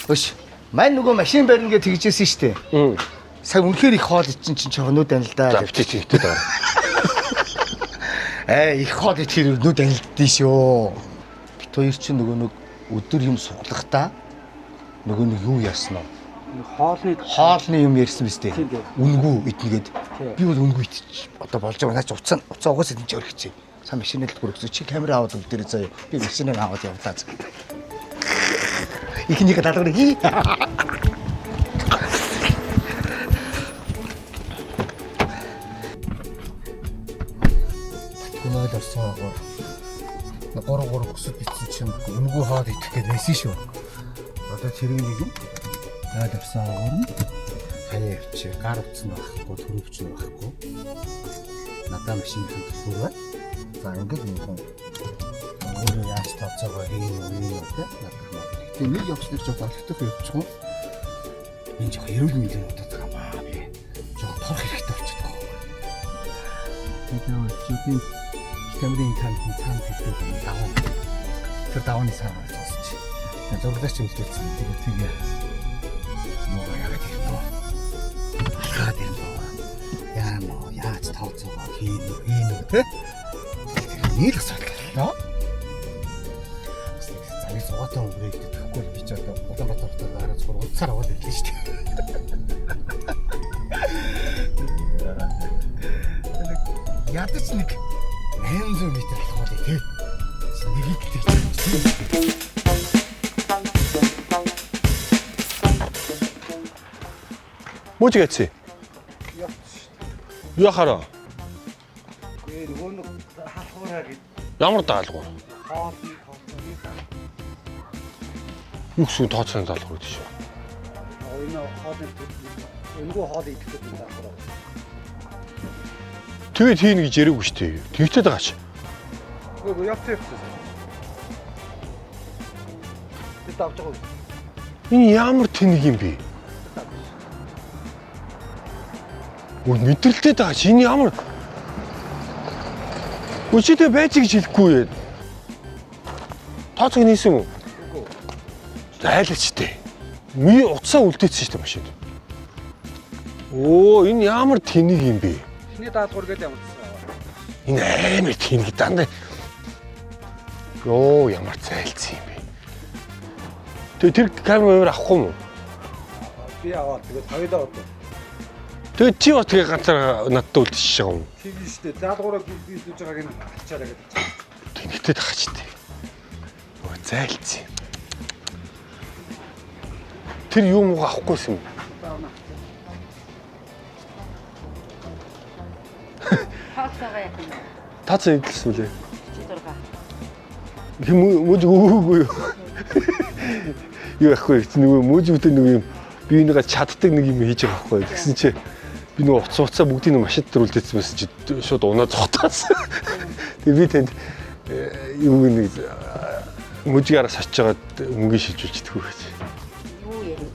Өш. Мань нөгөө машин барина гэж тэгжсэн штэ. Сая үнэхээр их хоол ичин чинь өнөө данилдаа. Завчиж хийгдээд байгаа. Их хоол итгэр өнөө данилддээ шүү. Бит хоёр чинь нөгөө нэг өдөр юм суглахдаа нөгөө нэг юу яасан нь? Хоолны юм ярьсан биз дээ. Үнгүү иднэгээд. Би бол үнгүү идчих. Одоо болж байгаа наач уцаа угаас идэж өргөцөө. Сайн машиныг хүргэсэн чи камера аваад өгдөрөө заяа. Би машиныг аваад явлаа. Ихнийг даалгавар хий. Өнөөдөр орсоогоор 3 өсөд битсэн чинь үнгүү хаад идэх гээд байсан шүү. Одоо тэрийг нэг юмаад орсоогоор нь хаяа явчих. Гар утсан байхгүй, төрөвч байхгүй. Надаа машин төлөвлөрөө. За ингээд нэг юм өөрөө яаж тооцоогоо хийх юм бэ? Тэгээ нэг явцнаар жоо олгох явчих уу? Энэ жоо эрүүл мэндийн удаад байгаа маа би. Жоо торох хэрэгтэй болчиход байгаа. Тэгээд чигийн камерын цаан хэлдэг юм даваа. Тэр давааны сар сонсч. Зурглаач үлдээсэн. Тэгээ нөө яагаад юм бэ? Алхаад юм бэ? Яаж тооцоогоо хийн үү те? нийл асуудал. Зари суугатай өнгөрөөд тэгэхгүй би ч одоо Улаанбаатар гараад зүгээр удсаар аваад ирлээ шүү дээ. Ядаж нэг 800 м алах болъё тий. Нэгийг тий. Мууж гээцээ. Яхаараа. нөгөө нэг халахураа гэж Ямар даалгавар? хоолны Юу гэсэн тооцооны даалгавар гэж шүү. энэ хоолны өнгөө хоол идэх гэдэг юм даа. Тэгээд хийнэ гэж яриаггүй шүү дээ. Тэгчээд байгаач. Үгүй явчих юм. Тэд авч байгаа. Энэ ямар тэнэг юм бэ? Өө мэдрэлтэй даа чи энэ ямар Үчигтэй байж гэж хэлэхгүй. Тооцоог нээсэн үү? Үгүй. Зайлчтэй. Ми уцаа үлдээсэн шүү дээ машинд. Оо энэ ямар тэнэг юм бэ? Эхний даалгавар гэдэг ямарсан. Энэ амар тэнэг дандаа. Йоо ямар зайлцсан юм бэ? Тэгээ тэр камер авахгүй юу? Би аваад тэгээд хоёлаа одоо. Тэгээ чи бас тэгээ ганцаар надад үлдчихэж байгаа юм. Тийм шүү дээ. Даалгавраа би хийж байгааг нь алчаараа гэдэг. Тэнэгтэй тахачтай. Өө зайлцсан. Тэр юм уу авахгүйсэн юм. Хасаа яах юм. Тацаа идэлсэн үлээ. Чи дурга. Хэм мөж өгөөгүй юу? Юу ахгүй нөгөө мөжүүдээ нөгөө юм биенийгээ чаддаг нэг юм хийж байгаа байхгүй. Тэгсэн чи би нөгөө уцаа бүгдийг нь машин дээр үлдээсэн байсан чи шууд унаа зогтаасан. Тэгээ би тэнд юу нэг мөжгээрээ сочж байгаа мөнгө шилжүүлж идэх үү гэж. Юу ярив.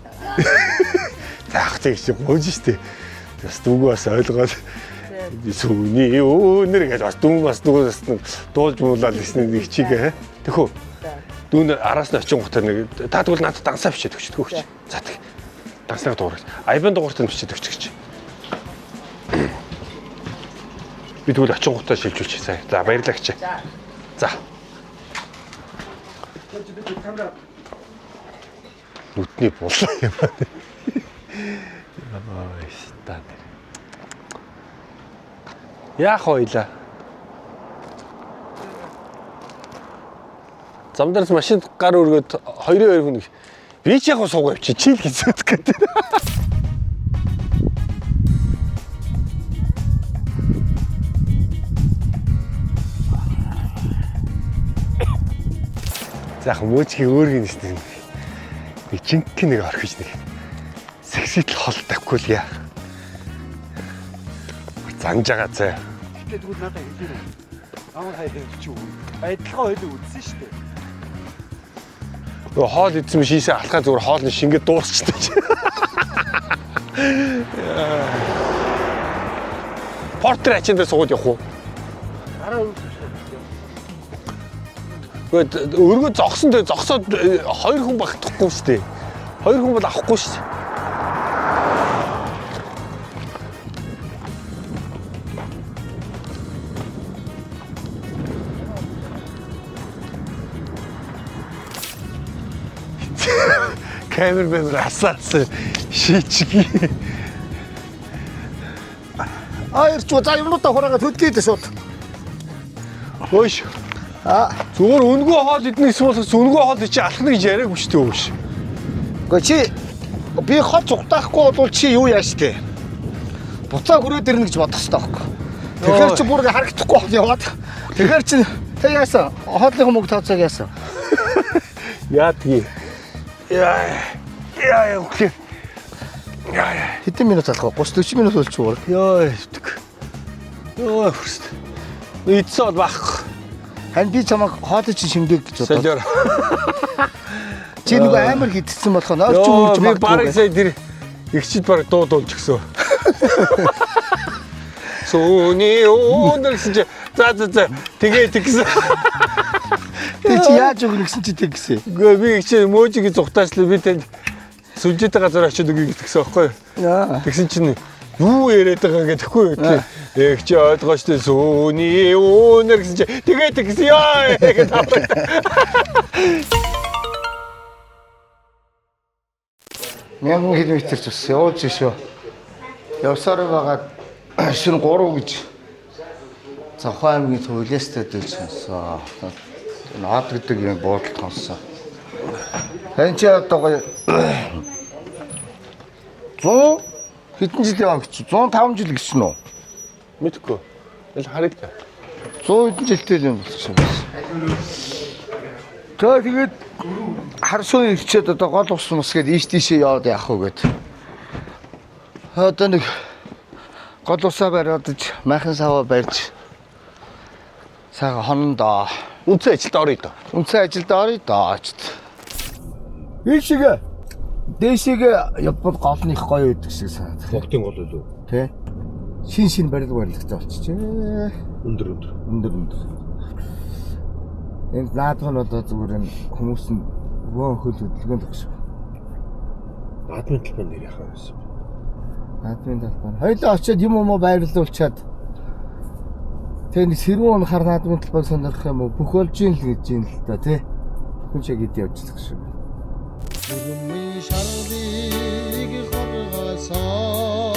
Заах тийм чи гоож штэ. Бас дүүгөө бас ойлгоод сүүний өнөр гэж бас дүүг бас дүүгээс дуулж муулаад ирсэн нэг чигээ. Тэхүү. Дүүн араас нь очин гутаа нэг та тэгвэл надад дансаа бичээд өгч төгөөч. За тэг. Данснаа дуурайч. Айбан дугуурт нь бичээд өгч гэж. Би тэгвэл очин гутаа шилжүүлчих сая. За баярлалаа гэж. За. Нүдний булаа юм байна. Яа стан. Яах хоёлаа. Замдараас машинд гар өргөд 2 хүн би ч яг суугаа явчих чи л хийсэт гэдэг. Заах мөчгийн өөргөн нэстэ. Би жинхэнэ нэг орхиж нэг секситл хол тавьхгүй л яа. Занж байгаа зэ. Тэгээд тэгвэл надад хэлээ. Амар хайх чи үү. Адилхан хоёул үзсэн шүү дээ. Нөгөө хоол идсэн шийсээ алхаа зүгээр хоолны шингээд дуусчихдээ чи. Портер ачаанд суугаад явах уу? Араа үзсэн. Гэхдээ өргөө зогсон тэгээ зогсоод 2 хүн багтахгүй шүү дээ. 2 хүн бол авахгүй шүү дээ. Камер асаасан шийчги. Аярч за юмнуудаа хураагаад хөдөлгөөд шууд. Хөөш. Зүгээр өнгөө хоол идэх юм бол өнгөө хоол чи алхна гэж яриаггүй шүү дээ өөш. Гэхдээ чи би хол цугтаахгүй бол чи юу яаш тээ. Буцаа хүрээд ирнэ гэж бодох хэрэгтэй байхгүй. Тэгэхээр чи бүр харагдахгүй яваад. Тэгэхээр чи яасан? Хоолны мөнгө тооцоог яасан? Яа тгий. Яа окей. Яа. Хэдэн минут алах вэ? 30-40 минут болчихвол. Яа өвдөг. Яа хүрст. Ийдсэн бол баах. Харин би чамайг хоолой чи шингээг гэж бодоод. Солиор. Чи нөгөө амар хитцсэн болох нь орч үрж би бараг сая тэр ихчид бараг дуудуулж гисэн. Сүүний өнөр гэсэн чи за тэгээ тэгсэн. Тэг чи яаж өгнө гэсэн чи тэг гэсэн. Гээ би ихчээ мөөжиг зүгтаачлаа би тэнд сүлжээтэй газар очиод өгье гэсэн байхгүй юу? Яа. Тэгсэн чинь юу яриад байгаа гэхгүй. Эх чи ойлгооч дээ сүүний өнөр гэсэн чи тэгээд гэсэн яа гэж тавтай. Мянган километр ч бас явуулж шүү. Явсаар байгаа шин 3 гэж Завхан аймгийн төлөөстэй дэж сонсон. Наад гэдэг юм буудалд сонсон. Хэн ч одоо 100 хэдэн жил яваа гэж 105 жил гэж нь үү? Мэдгүй. Эл харагдаа. 100 хэдэн жилтэй юм болсон юм. Тэгээд хар суун ирчээд одоо гол ус мус гээд ийш тийшээ яваад явах уу гээд. Одоо нэг гол усаа бариад майхан саваа барьж сайхан хонондоо Үнцэн ажилд орё доо. үнцэн ажилд орё доо ч. Ийшээ дээшээ явбал голных гоё байдаг шиг санаад. Богдын гол үү? Тэ. Шин барилга барилгатай болчихжээ. Өндөр. Энд наадмын одоо зүгээр энэ хүмүүс нь вөө хөл хөдөлгөөнд багш. Наадмын талбай нэр яхаа байсан. Наадмын талбай. Хоёлоо очиод юм уу байрлуулчаад тэгээд сэрүүн хар наадмын талбайг сонирхох юм уу? Бүх болж ийн л гэж юм л да тий. Хүн шиг ид явчихдаг шиг. Сүрмийн шарлыг хоргосоо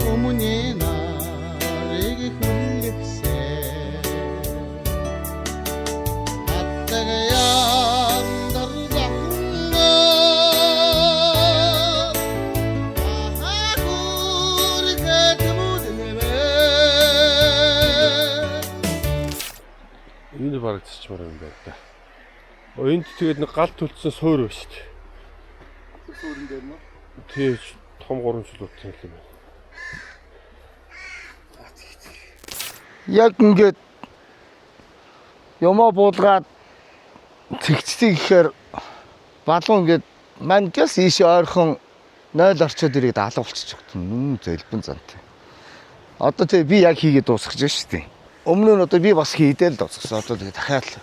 өмнө нарыг хүлээсэн Энэ бараг цэчмэр юм байна да. Энд тэгээд нэг гал төлцсөн суур байна шүү дээ. Суурин дээр нь Тэгэж том 3 жил утсан юм байна. яг ингээд юмаа буулгаад цэгцдэг гэхээр балуун ингээд мангас ийш ойрхон 0 орчоод ирээд алга болчихж байгаа. Зэлбэн зантай. Одоо тэгээ би яг хийгээд дуусгаж байна шүү дээ. Өмнө нь одоо би бас хийдэл дуусгасан. Одоо тэгээ дахиад л.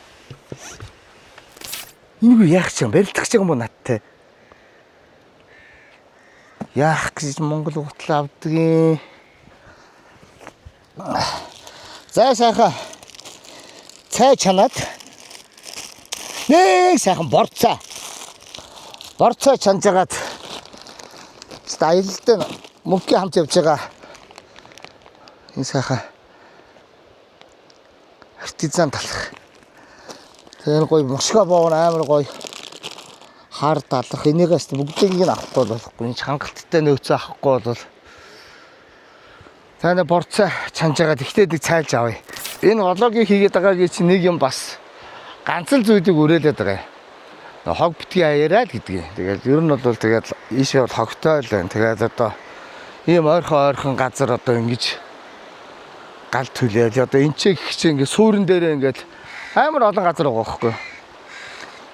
Энийг яах ч юм барилдах ч юм уу надтай. Яах гэж Монгол утал авдгийн. За сайхан цай чанаад нэг сайхан борцоо чанжгаад аялалтай мөнгө хамт явж байгаа энэ сайхан артизан талах тэр гоё мушга боон амар гоё хар талах энийгээс бүгдийг нь авахгүй болохгүй энэ хангалттай нөөцөө авахгүй бол таны борцоо чанжгаад ихтэй дэг цайлж авъя. Энэ олоогийн хийгээд байгаагийн чинь нэг юм бас ганц л зүйлийг өрөөлөд байгаа. Хог битгий аяараад гэдгийг. Тэгээд ер нь бол тэгээд ийшээ бол хогтой л байна. Тэгээд одоо ийм ойрхон газар одоо ингэж гал түлээл одоо энэ ч гэх чинь ингэ суурин дээрээ ингээд амар олон газар байгаа байхгүй.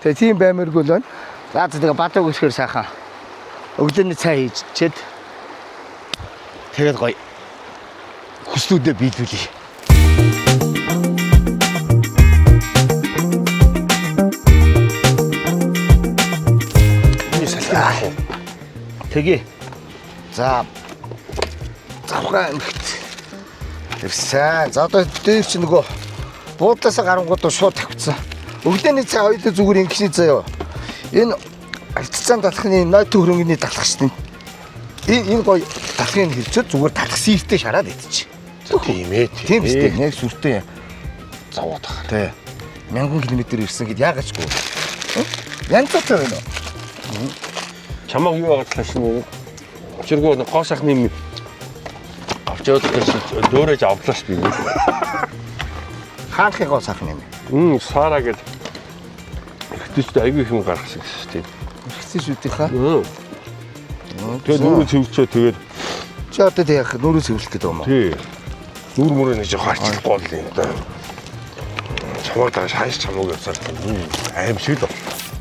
Тэгээ тийм баймиргүй л байна. За тэгээ бадаг өсгөр сайхан өглөөний цай хийчихэд тэгээд гоё хүслүүдээ биелүүлье. Тэгээ. За. Завхан ихт. Ирсэн. За одоо дээр чи нөгөө буудлаасаа гарангууд шууд тавьчихсан. Өглөөний цай хоёулаа зүгээр ингэшний заяа. Энэ альцсан талхны нойтын хөрөнгөний талах шүү дээ. Энэ гоё талхыг хэлчихэд зүгээр талах сийртэй шараад идчих. Тийм ээ. Тийм үстэй. Яг сүртэй. Заваад тахаар. Тэ. 1000 км ирсэн гэд яагачгүй. Янцтай байна уу? Чамаг юу агадлаа шинэ. Чиргөө нэг гоо сайхны авчаад дөөрэж авлаа ш би. Хаанхын гоо сайхан юм. Сара гэд ихтэйчтэй аягүй их юм гаргасан шүү дээ. Ихсэн шүү дээ хаа. Тэгээд нүрээ цэвэрчээ тэгээд чи одоо тэг нүрээ цэвэрлэх гэдэг юм уу? тий. Нүр мөрөө нэг жоо харчихгүй л юм да. Чамаг даа шааш чамаг явсаар аим шиг л.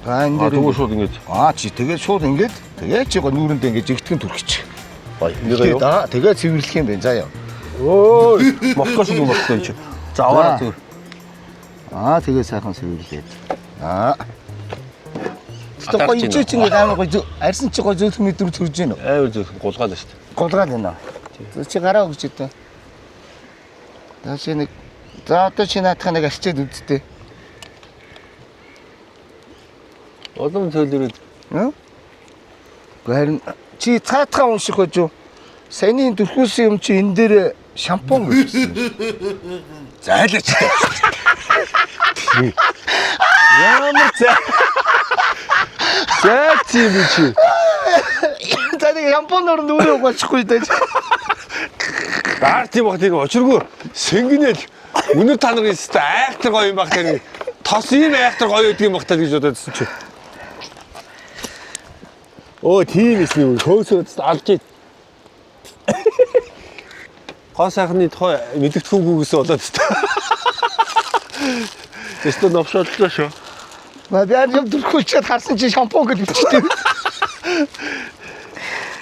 Энэ дээр шууд ингэж. Чи тэгээд шууд ингэж тэгээд чи гоо нүүрэндээ ингэж жигтгэн түрхчих. Гоё. Нэг Аа тэгээд цэвэрлэх юм байна заа ёо. Өө, Москва шиг юм багтаа чи. За аваараа зүр. Тэгээд сайхан цэвэрлээд. Тэгвэл энэ ч ингэ амар гоё арьсан чи гоё зөөлх мэдрүү төрж гэнэ. Амар зөв гулгаад шүү дээ. Голгаад байна. Чи гараа өгч өгдөө. Дааш нэг за одоо чи наадах нэг арчээд үзтээ. Олон цөлөрөд. Харин чи цаатахаа унших гэж юу? Саяны дөрхөөс юм чи энэ дээр шампунь гэсэн. Зайлаач. Ямар за тийм чи. За нэг шампуньор нүрээ угачихгүй даа. Баар тийм баг тийм очиргүй сэнгэнэл өнөр та нарын өстэй айхтар гоё юм баг тань тос ийм айхтар гоё гэдэг юм баг тань гэж бодоодсэн чи. Оо тийм эсний хөөсөөд алж ий. Гоо сайхны тухай мэдгэдэггүйгээс болоод та. Тэстэ новшоллоо шүү. Надад юм дөрхөөчөд харсан чи шампунь гэж бичдэг.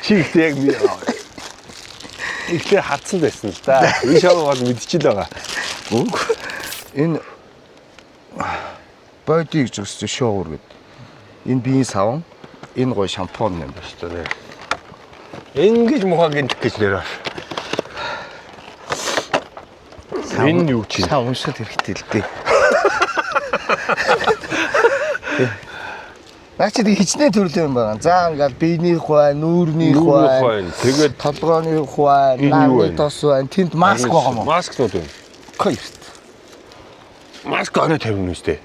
Чи яг ихтэй хатсан байсан л да. Энэ шоу бол мэдчихэл байгаа. Энэ боди гэж өсч шоур гэдэг. Энэ биеийн савн, энэ гоё шампунь юм ба шүү дээ. Ингэж мухаа гинтэх гэж нэрээ. Энэ юу чи? Та уншаад хэрэгтэй л дээ. Наач тийм хичнээн төрөл юм байна. За ингээл биенийх бай, нүүрнийх бай. Тэгээд толгооных бай, нааны тос бай. Тэнд маск байгаа мó. Маскнууд байна. Хоёрт. Маск орой тавина үстэй.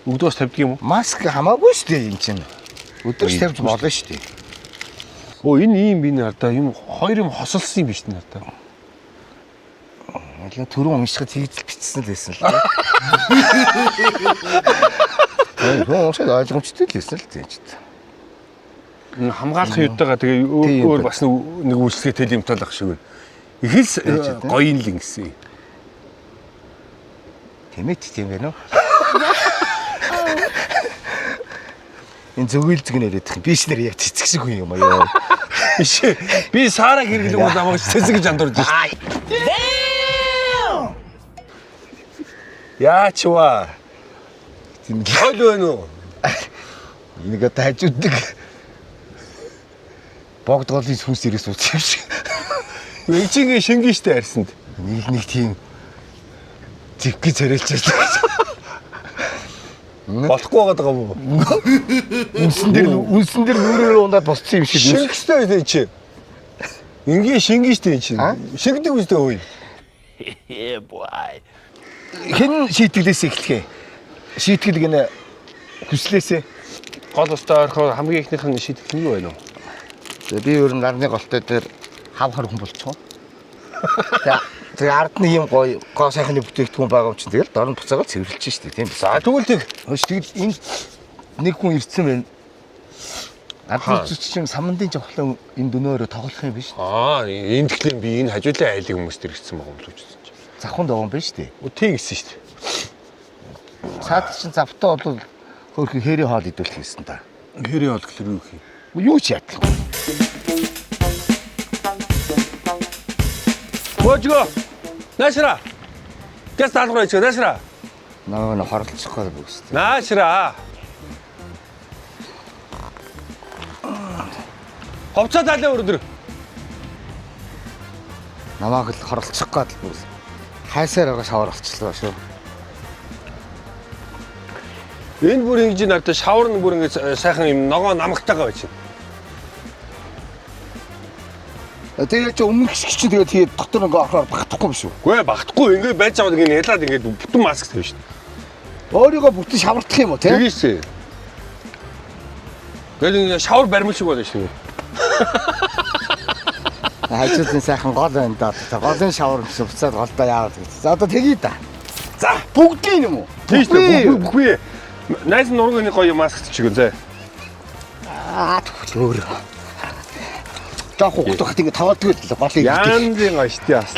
Өгдөөс тавьдаг юм уу? Маск хамаагүй шүү дээ энэ чинь. Өдөрч тавьж болно шүү дээ. Оо энэ ийм би надаа юм хоёр юм хосолсон юм биш надаа. Яг түрүүн уншихад хийж бичсэн л байсан л дээ. Уншаад ойлгомжтой л байсан л дээ. Энэ хамгаалах юудаага тэгээ өөр бас нэг үйлчлэгээ тэл юм талах шиг байна. Ихэл гоё юм л ингэсэн. Тэмэт тийм байна уу? Энэ зөвгөлзг нэрэдэх юм. Би ч нэр яг цэцэг шиг хүн юм аа. Биш. Би саараа хэрэглэх бол намайг цэцэг гэж андуурж байна. Яачва. Хол байна уу? Энийг тажууддаг. Богд голын хүнс ирээс уучих юм шиг. Эцгийн шингэн штэ арьсанд. Нэг тийм зэвгий царилж байна. Болохгүй байгаа юм уу? Үнсэн дээр нүрээр ундаад босцсон юм шиг. Шингэстэй дээ чи. Ингийн шингэн штэ чи. Шингэдэг үстэй хөөе. Хэн шийтгэлээс эхлэхээ? Шийтгэл гэнэ хүслээсээ. Гол устаа орохоор хамгийн ихнийх нь шийтгэл нь юу байна вэ? Би өөр нарны голтой дээр хав хар хүн болчихоо. Тэгээ ард нь юм гоё гоо сайхны бүтээгдэхүүн байгаа юм чинь тэгэл дорн буцаагаар цэвэрлж штэ тийм. За тэгвэл тэг. Хөөс тэгэл энэ нэг хүн ирсэн байна. Ард нь чинь самандын жавхлан энэ дөнөөрөө тоглох юм биш. Энэ тэгэхээр би энэ хажуудлын айлын хүмүүст ирсэн байгаа юм л үжсэн чинь. Завханд байгаа юм байна штэ. Тийм гэсэн штэ. Цаад чинь завтаа бол хөөрхөн хэрийн хоол идүүлэх гэсэн та. Хэрийн хоол гэхэл юу гэх юм? Юу ч яадаг. Божго. Наашра. Гэс таалгавар ичгээ наашра. Наа хорлцох гол бүгс. Наашра. Ховцоо таалаа өрдөр. Намааг л хорлцох гол бүгс. Хайсаар байгаа шавар болчихлоо шүү. Энэ бүр ингэж надад шавар нь бүр ингэ сайхан юм ногоо намгтайгаа байж байна. Тэгээ чи өмнөх шиг чинь тэгээ дотор ингээ орохоор багтахгүй биш үү? Үгүй багтахгүй ингэ байж аваад ингэ ялаад ингэ бүтэн маск тавь шүү дээ. Өөрийгөө бүтэн шавардах юм уу те? Тэгээс. Гэл ингэ шавар баримл шиг байна шүү дээ. Хажуудын сайхан гол байна да. Голын шавар гэсэн буцаад голдоо яагаад гэж. За одоо тгий да. За бүгдийн юм уу? тийш дээ бүхвээ. Найс нурганы гоё маск чиг зэ. Өөр. Таах ухтахт ингэ тавааддаг л голыг. Янзын гоё штий бас.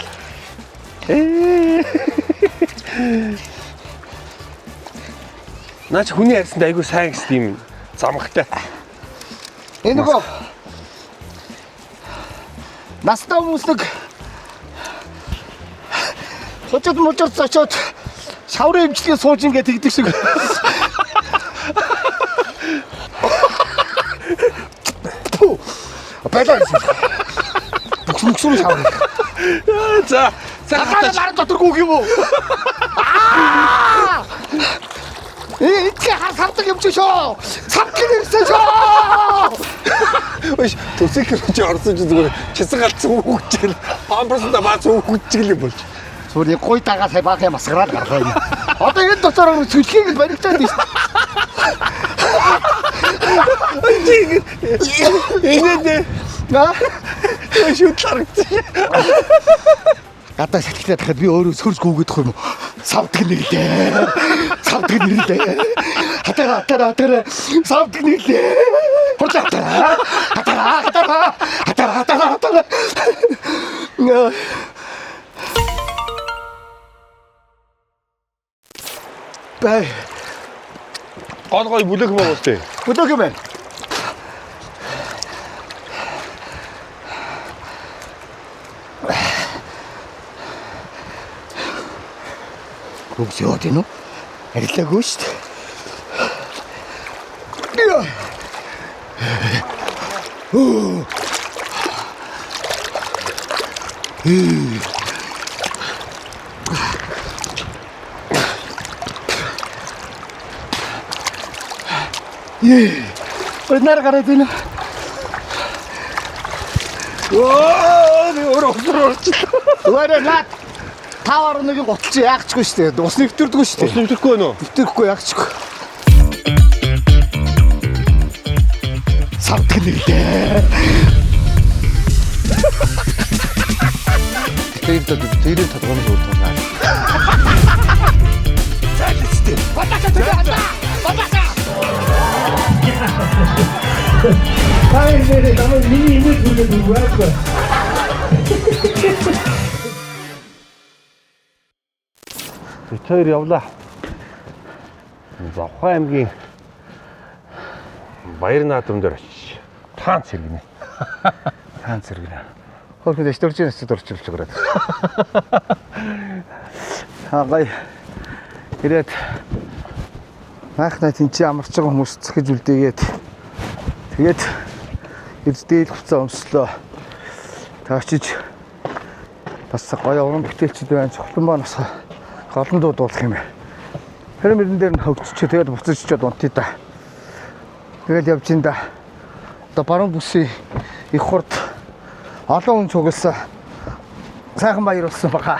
Наач хүний арьсанд айгуу сайн гэсэн юм замхтай. Энэ нөгөө настаа хүмүүс нэг хожууд мужууд очоод шаврын эмчилгээ сууж ингэ тэгдэг шиг. байлаа. Бүксүрөө шавна. За Хатаа наран дотор гүг юм уу? Эцэг хавдаг юм чи шоо. Цавдлын ирсэн шоо. Ой төсөг чи орсон чи зүгээр чисэн галцсан хүүхчээл памперсда баац хүүхчээл юм болж. Зүгээр гой дагаа сая баах юм асгараад гарлаа юм. Одоо энэ дотор цөлхийг л баригдаад байна. Инээд шүт харагдсан. Гадаа сэтгэлээ дахиад би өөрөө сөрс гүгээд тах юм уу? Савдаг нэглээ. Савдаг нэглээ. Хатара. Савдаг нэглээ. Хатара. Бай. Гой бүлэх юм уу тээ? Өдөг юм байна. Бүгс яа тийм үү? Арилаагүй шүү дээ. Өнөр гараад байна. Оо, өөрөө Өөрөө наад 5.1 гоцч яахчгүй шүү дээ. Ус нэвтэрдэггүй шүү дээ. Ус нэвтэхгүй байна уу? Нэвтэрэхгүй яахчгүй. Савдаг нэглээ. Тэрийн тодгоно зурдгаа. Цайлстэй. Батака. Хай нэрээ намайг миний имэйл хүргээд үргэлжлэв. Тэр явлаа. Завхай аймгийн Баяр наадам дээр очиж таан цэргэнэ. Таан цэргэнэ. Хөрхөд эсторжин өсөд орчилж гараад. Хагай. Ирээд Махна тэнцээ амарч байгаа хүмүүс цэхэж үлдээгээд тэгээд эрдээл хуцаа өмслөө. Таачиж бас гоё уран бүтээлчд байна. Цохлон баа нас голон дуудуулах юм. Хэрмэрэн дээр нь хөвччээ тэгээд буцаж чад унтъя да. Тэгэл явж ин да. Одоо баруун бүсийн их хурд олон хүн цугласан. Сайхан баяр болсон баха.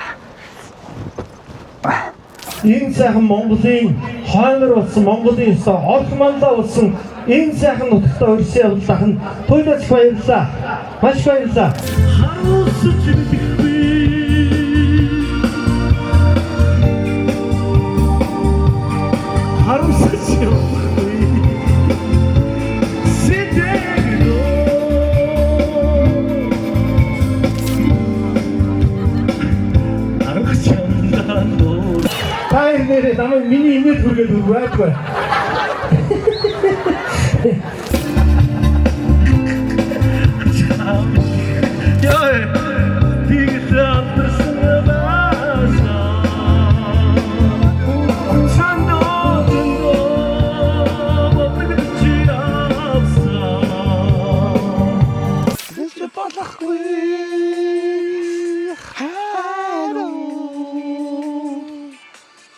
Энэ сайхан Монголын хойнор болсон Монголын Орхмандаа болсон энэ сайхан нутагтаа өрсөн явдлах нь туйлаач баярлаа. Маш баярлаа. Харамсаж нэрээ намайг миний имэйл хүргээд үргэлжлэв. Яа, тийгээс амтсан бааса. Чанодон бопричиавса. Тэс балахгүй.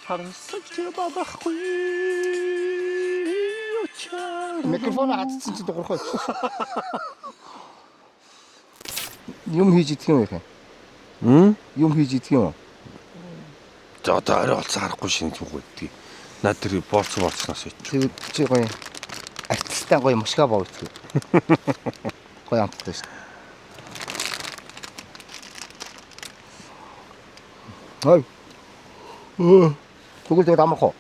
Харсаж бабахгүй. Микрофон хатсан ч дуурхай. Юм хийж идэх юм яах юм? Юм хийж идэх юм. За одоо арай олцоо харахгүй шинэ юм гүйдгийг. Наад тэр болцноос ич. Тэгээд чи гоё артисттай гоё мушка боовчих. Гоё амттай шүү. Ой. Тэгвэл тэгээд амарх уу?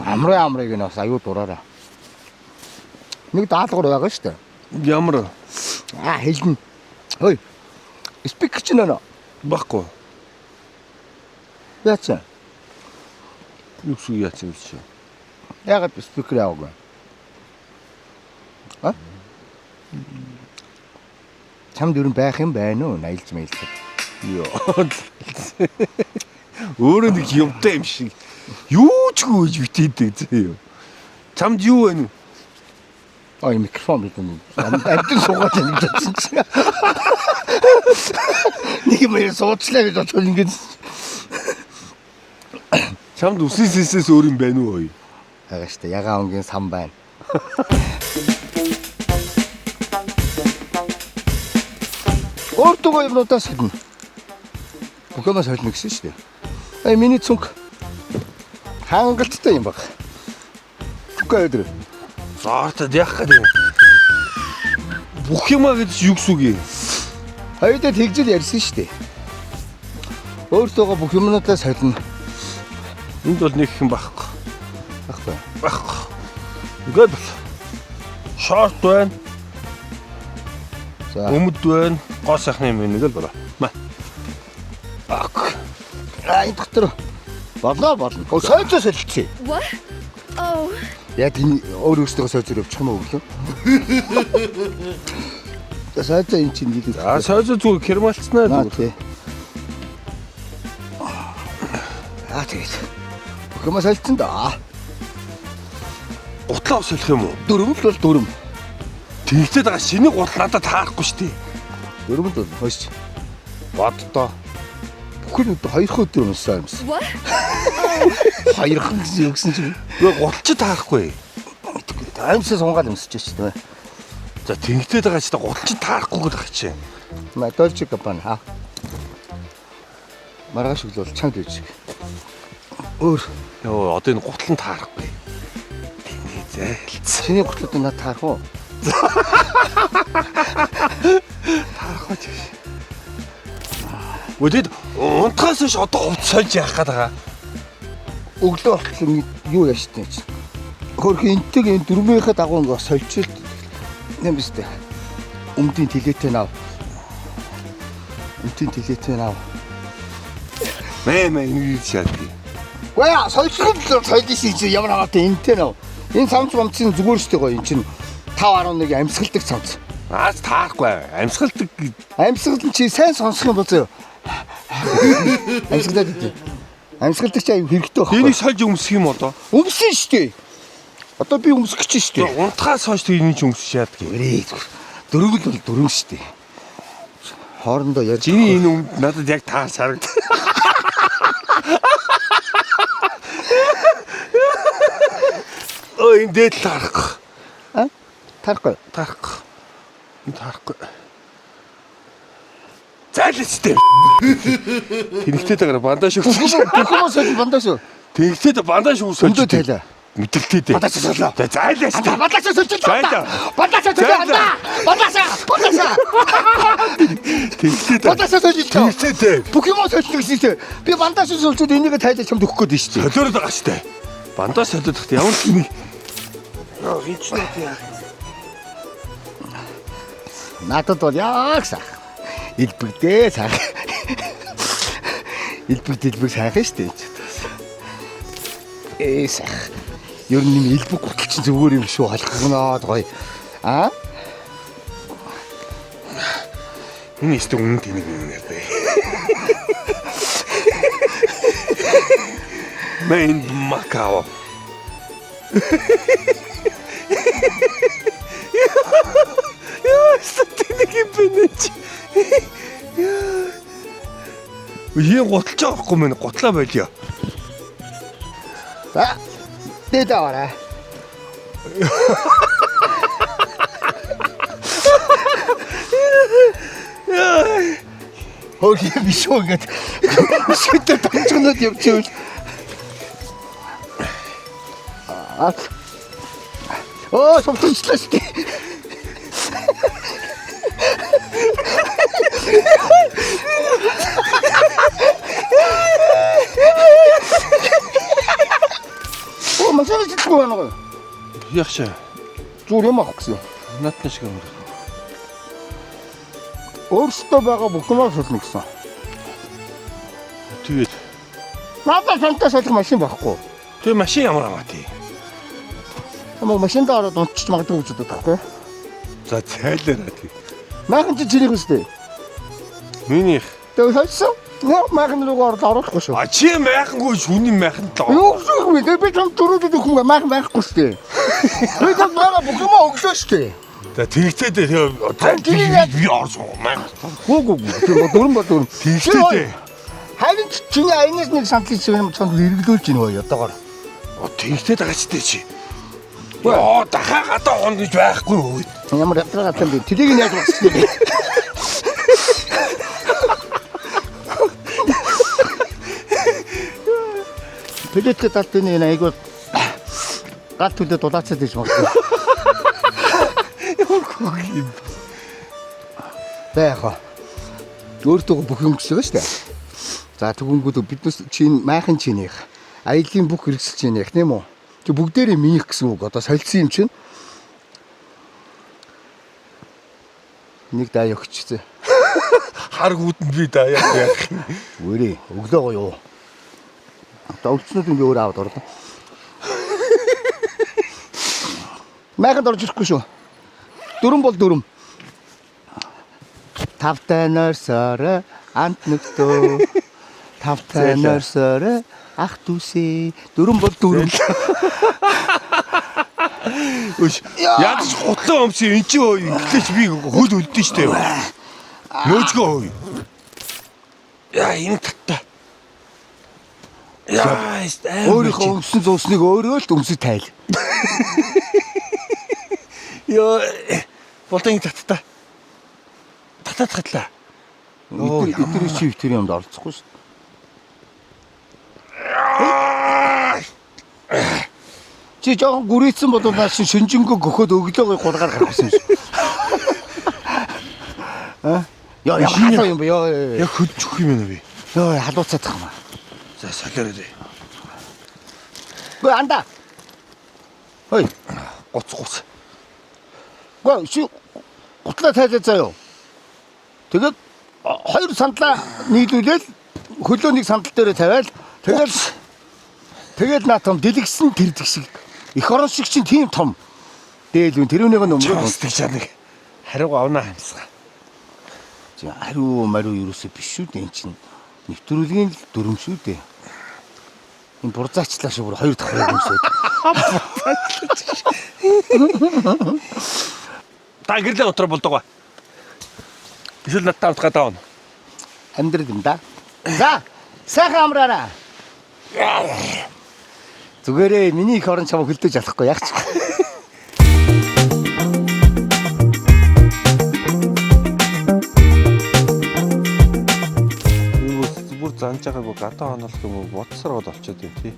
Амраа. Амраа гэнэ бас аюу дураараа. Нэг даалгавар байгаа шүү дээ. Ямар Хэлнэ. Ой. Спикер ч нэ. баггүй. Яач. Юу шиг яац юм чи. Ягаад спикер яваагүй? А? Чамд юу байх юм байна уу? Наилж мэйлсэн. Йоо. Өөрөө нэг юмтай юм шиг. Юу ч гүйж битээдэг зөө. Чамд юу вэ? ой микрофон бидэн. Амтэн суугаад байна гэж бодсон чинь. Нэг юм суучлаа гэж бодсон ингээд. Чамд үсээсээс өөр юм байна уу? Ага штэ ягаан өнгийн сан байна. Өөртөө юмнуудаас хэлнэ. Бүхэмээс хэлнэ гэсэн шүү дээ. Ай миний цүнх хангалттай юм баг. Бүхэ өдөр. Заартад яах гэдэг юм. Бүх юмаа гэж юу гэсэн үг юм? Хоёудаа тэгжил ярьсан шүү дээ. Өөртөө бүх юмнуудаас хэлнэ. Энд бол нэг юм байхгүй. Баггүй. Байхгүй. Ингээд бол. Шорт байна. За. Өмд байна. Гоо сайхны юм нэг л болоо. Маа. Ак. Энэ дотор болно. Сойцоо солилцъя. What? Oh. Яг энэ өөр өөртөө сойцоо явуучих юм уу гэлөө? Сойцоо энэ чинь нэг. Сойцоо зүгээр кермалцнаа зүгээр. Тэгээд. Бүхэмээ солилцсон да. Гутлаа солих юм уу? Дөрөв л бол дөрөв. Тэгтээ байгаа шинэ гутал надад таарахгүй шүү дээ. Дөрөв л бол хойш. Бадтаа. Бүхэн хоёр өдөр унсаа юмсан. What? Хоёр гэсэн юу гэсэн чинь. Өө гутал ч таарахгүй. Аимсаа сунгаад өмсөж шүү дээ. За тэгтээ байгаа ч гутал ч таарахгүй гэдэг чинь. Дольче Габбана. Маргааш өглөө чанд үйж. Өөр. Йоо одоо энэ гутал нь таарахгүй. Тэний зайлц. Чиний гутлууд надад таарах уу? Таарахгүй ч. Өдөд унтахаас ш одоо хувц сольж яах гээд байгаа. Өглөө болтол юу яаш тээ чи. Хөрх энтэг энэ дөрмийнхээ дагуу ингээ сольчил юм бистэ. Өмдийн тэлээтэй нав. Мэ энэ шатги. Гоо сольчлол сойлдсон чи ямар хаатай энтэй нав. Энэ самч бамцын зүгээр штэ гоё эн чин 5.1 амьсгалдаг цамц. Наач таарахгүй. Амьсгалдаг. Амьсгал нь чи сайн сонсох юм бол зөө. Амьсгалдаг гэдэг. Амьсгалдаг чи аюу хэрэгтэй байна. Энийг сольж өмсөх юм одоо? Өмсөн штэ. Одоо би өмсөх гэж штэ. Унтахаас хойш энийг ч өмсөх шаардлагагүй. Дөрөв л бол дөрөв штэ. Хоорондоо ярьж. Чиний энэ өмд надад яг таарч харагд. Ой энэ дээд таарахгүй. Тарахгүй. Энэ таарахгүй. Зайлцтэй. Тэнэгтэй дагаар бандаж өгсөн. Бүхэмээ солих бандаж шүү. Тэнэгтэй бандаж өгсөн. Өндөө тайлаа. Мэдрэлтэй дээ. Бандаж солио. За зайлцтэй. Бандаж солио. Зайлаа. Бандаж солио. Бандаж. Тэнэгтэй. Бандаж солио. Тэнэгтэй. Бүхэмээ солих гэсэн чинь би бандаж солиод энийг тайлаж чамд өгөх гээд шүү. Солиороод байгаа шүү дээ. Бандаж солиод тахт ямар ч нэг. Яа вич нэг яа. Надад бол яг сах. Илбэгдээ сах. Илбэг сайхан шүү дээ. Сах. Ер нь юм илбэг гутал чинь зүгээр юм шүү халахнаад гоё. Энэ ихтэй үнэнд энийг юм ярьдаа. Мэн Макао. Яа, статик юм бэнэч. Яа, гуталж авахгүй мэн гутлаа болио. За. Дээд аваарай. Хөөе биш үү гэдэг. Шүтэ томчгонод явчихвал. Сумтчлаа шүү дээ. Машина чихгүй байна гоё. Яхшаа. Зүгээр юм аах гэсэн. Натна шиг юм. Өөрсдөө байгаа бүхнээ солино гэсэн. Тэгээд надад сантай солих машин байхгүй. тэр машин ямар аваа тий. Хамаг машинд ороод унтчих магадгүй гэж боддог байхгүй. За цайлаараа тий. Maaхан чи чирийг үстэй. Минийх. Тэгээ солисон. Майхан руугаа оруулахгүй шүү. А чи майхангүй шүний майхан л. Юу гэсэн юм бэ? Би чам дөрөвдөд өгөх юм майхан байхгүй шүү дээ. Би чам байгаа бүх юм өглөө шүү дээ. За тэгчээд би орсон майхан. Гүү. Дөрөн бол дөрөн. Тэгчээд. Харин чиний аянаас нэг сандлын шиг юм чонд эргэлүүлж гин хөө одоогоор. Тэгчээд байгаа ч дээ чи. Оо дахиад гадаа хоног гэж байхгүй өө. Ямар ятраа гатсан бэ? Тэрийг нь яаж багсчих вэ? Пилоттэй талтай нэг айгуу гал төлөө дулаацаад байж магадгүй. Бэха. Өөртөө бүх юм гэсэн шүү дээ. За тэгвэл биднес чинь майхан чинийх. Аялын бүх хэрэгсэл чинийх тийм үү? Тэг бүгдээрээ минийх гэсэн үг. Одоо солилцсон юм чинь. Нэг даа өгчтэй. Хар гүтэнд би даа яах юм. Үрээ өглөө гоё. Одоо өвчнүүд би өөр аваад орлоо. Майханд орж ирэхгүй шүү. Дөрөн бол дөрөн. Тавтай нойрсоор ант нүгтөө. Тавтай нойрсоор ах дүүсээ. Дөрөн бол дөрөн. Үш. Яаж хутлаа өмсөн эн чи инглиш би хөл өлдөн штэ. Нөөжгөө. Яа энэ татта. Яа Өөрийнхөө өмсөн зуусныг өөрөө л өмсөж тайл. Яа болтын татта. Тататлаа. Эдгээр чи тэр юмд оролцохгүй шүү. Чи жоохон гүрийцсэн бол наас шинжэнгөө гөхөд өглөөгөө гулгаар гаргасан шүү. Яа халаа юм бэ? Яг хөдчих юм байна би. Яа халууцаад тах юм аа. За солиорой. Гүй анда. Хой, Гоц. гүй чи гутлаа тайлаа заяа. Тэгээд хоёр сандлаа нийлүүлээл хөлөөнийг сандал дээр тавиал тэгээд наатам дэлгсэн тэр згшиг их орон шиг чинь тийм том дээлвэн тэрүүнийг нөмрөө Тэгж нэг хариу авнаа хамсгаа. Хариу мариу юусоо биш шүү дээ эн чинь нэвтрүүлгийн л дүрм шүү дээ. Энэ бурзаачлаа шүү бүр хоёр дахь юмсоо. Та гэрлээ дотор болдог ба. Эсвэл надтай авах гадаа он. Амьдрал юм да. За, сайхан амраараа. Зүгээрээ миний их орон чамаа хөлдөөж алахгүй яах ч. Бүр занж байгаагүй гадаа онолох юм уу? Бодсороод олчод юм тий.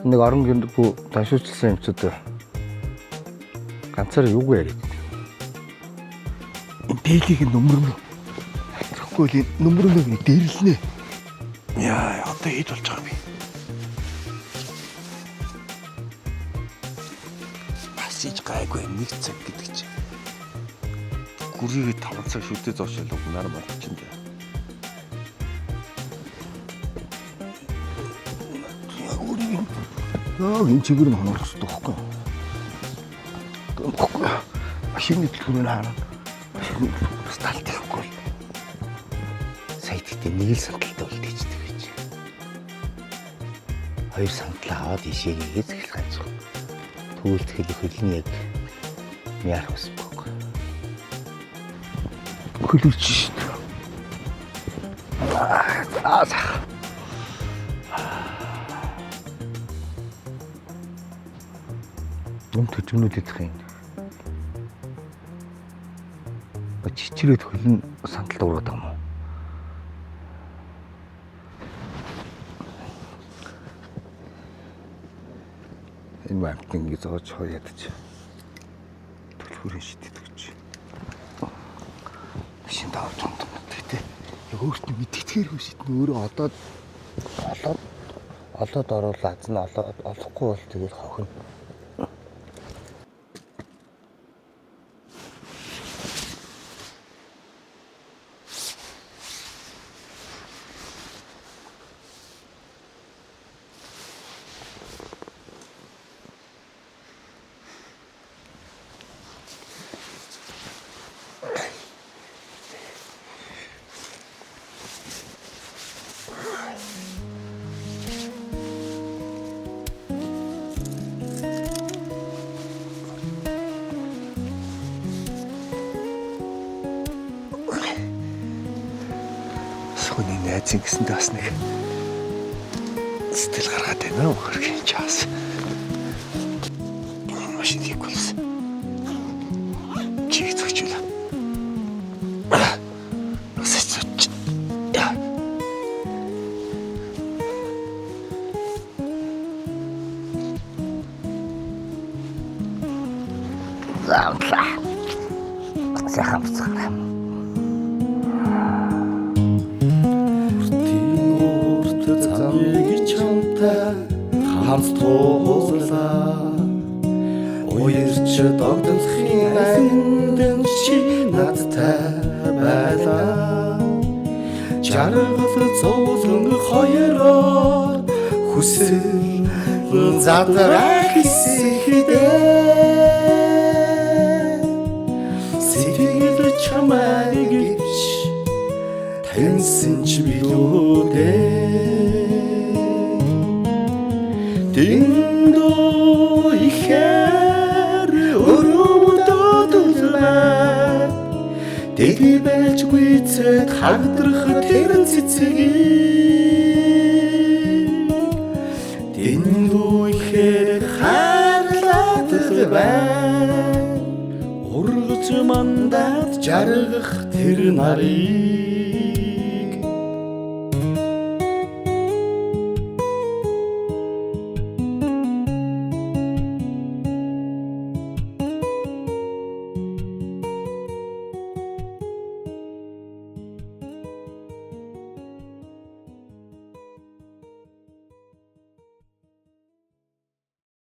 Нэг орон гиндгүй ташуучлсан юмцууд ганцаараа юу яриад байдаг. Энэ дээлийг нөмрөмө. Хатрэхгүй л нөмрөмөг дээрлэнэ. Яа, одоо хэд болж байгаа юм бэ? Басиж гайгүй нэг цаг гэдэг чинь. Гүрийгээ 5 цаг шүтээ зоошол нар болчихно дээ. Энэ чигээр нь хонох хэрэгтэй байхгүй юу? Гэмхгүй. Машины төлхөрөө хараа. Машины сталт хийхгүй. Сая тэгтээ нэг л сандалтай үлдээждэг гэж. Хоёр сандал аваад ишээгээ зэхэл ганцхан. Түүл тэгэл хөлний яг яарах гэсэн үг. Хөлөрч шүү дээ. Аа. Юм төжмнүүд идэх юм. Чичрээд хөлн сандалд ураад байгаа юм уу? Энэ бамт ингэ зооч хоядаж. Төлхөрөн шидэдэг гэж. Машин давж унтсан гэдэг. Яг өөрт нь мэдтгээргүй шидэн өөрөө олоод оруулаад азна олохгүй бол тэгэл хохно. найзын гэсэндээ бас нэг сэтгэл гаргаад байна уу хөрхийн чаас. Машин хийхгүй л. Чиг зүгчүүл. Сэцүүч. Яа. Замтла. Захамцгаа. Урт замыг чамтай хамт туулаа. Уярч догдолхын андэн чи надтай байлаа. Жаргал зовлон хоёроор хүсэл задрах хэсэгдээ. Сэтгэл чамайг гівч таньсан ч билүүдээ. Дэндүү ихээр өрөвдөдөлмээ. Дэги байжгүй цэд хагдрах тэр цэцгийг. Дэндүү ихээр харлаад л байна. Ургаж мандаад жаргах тэр нарыг.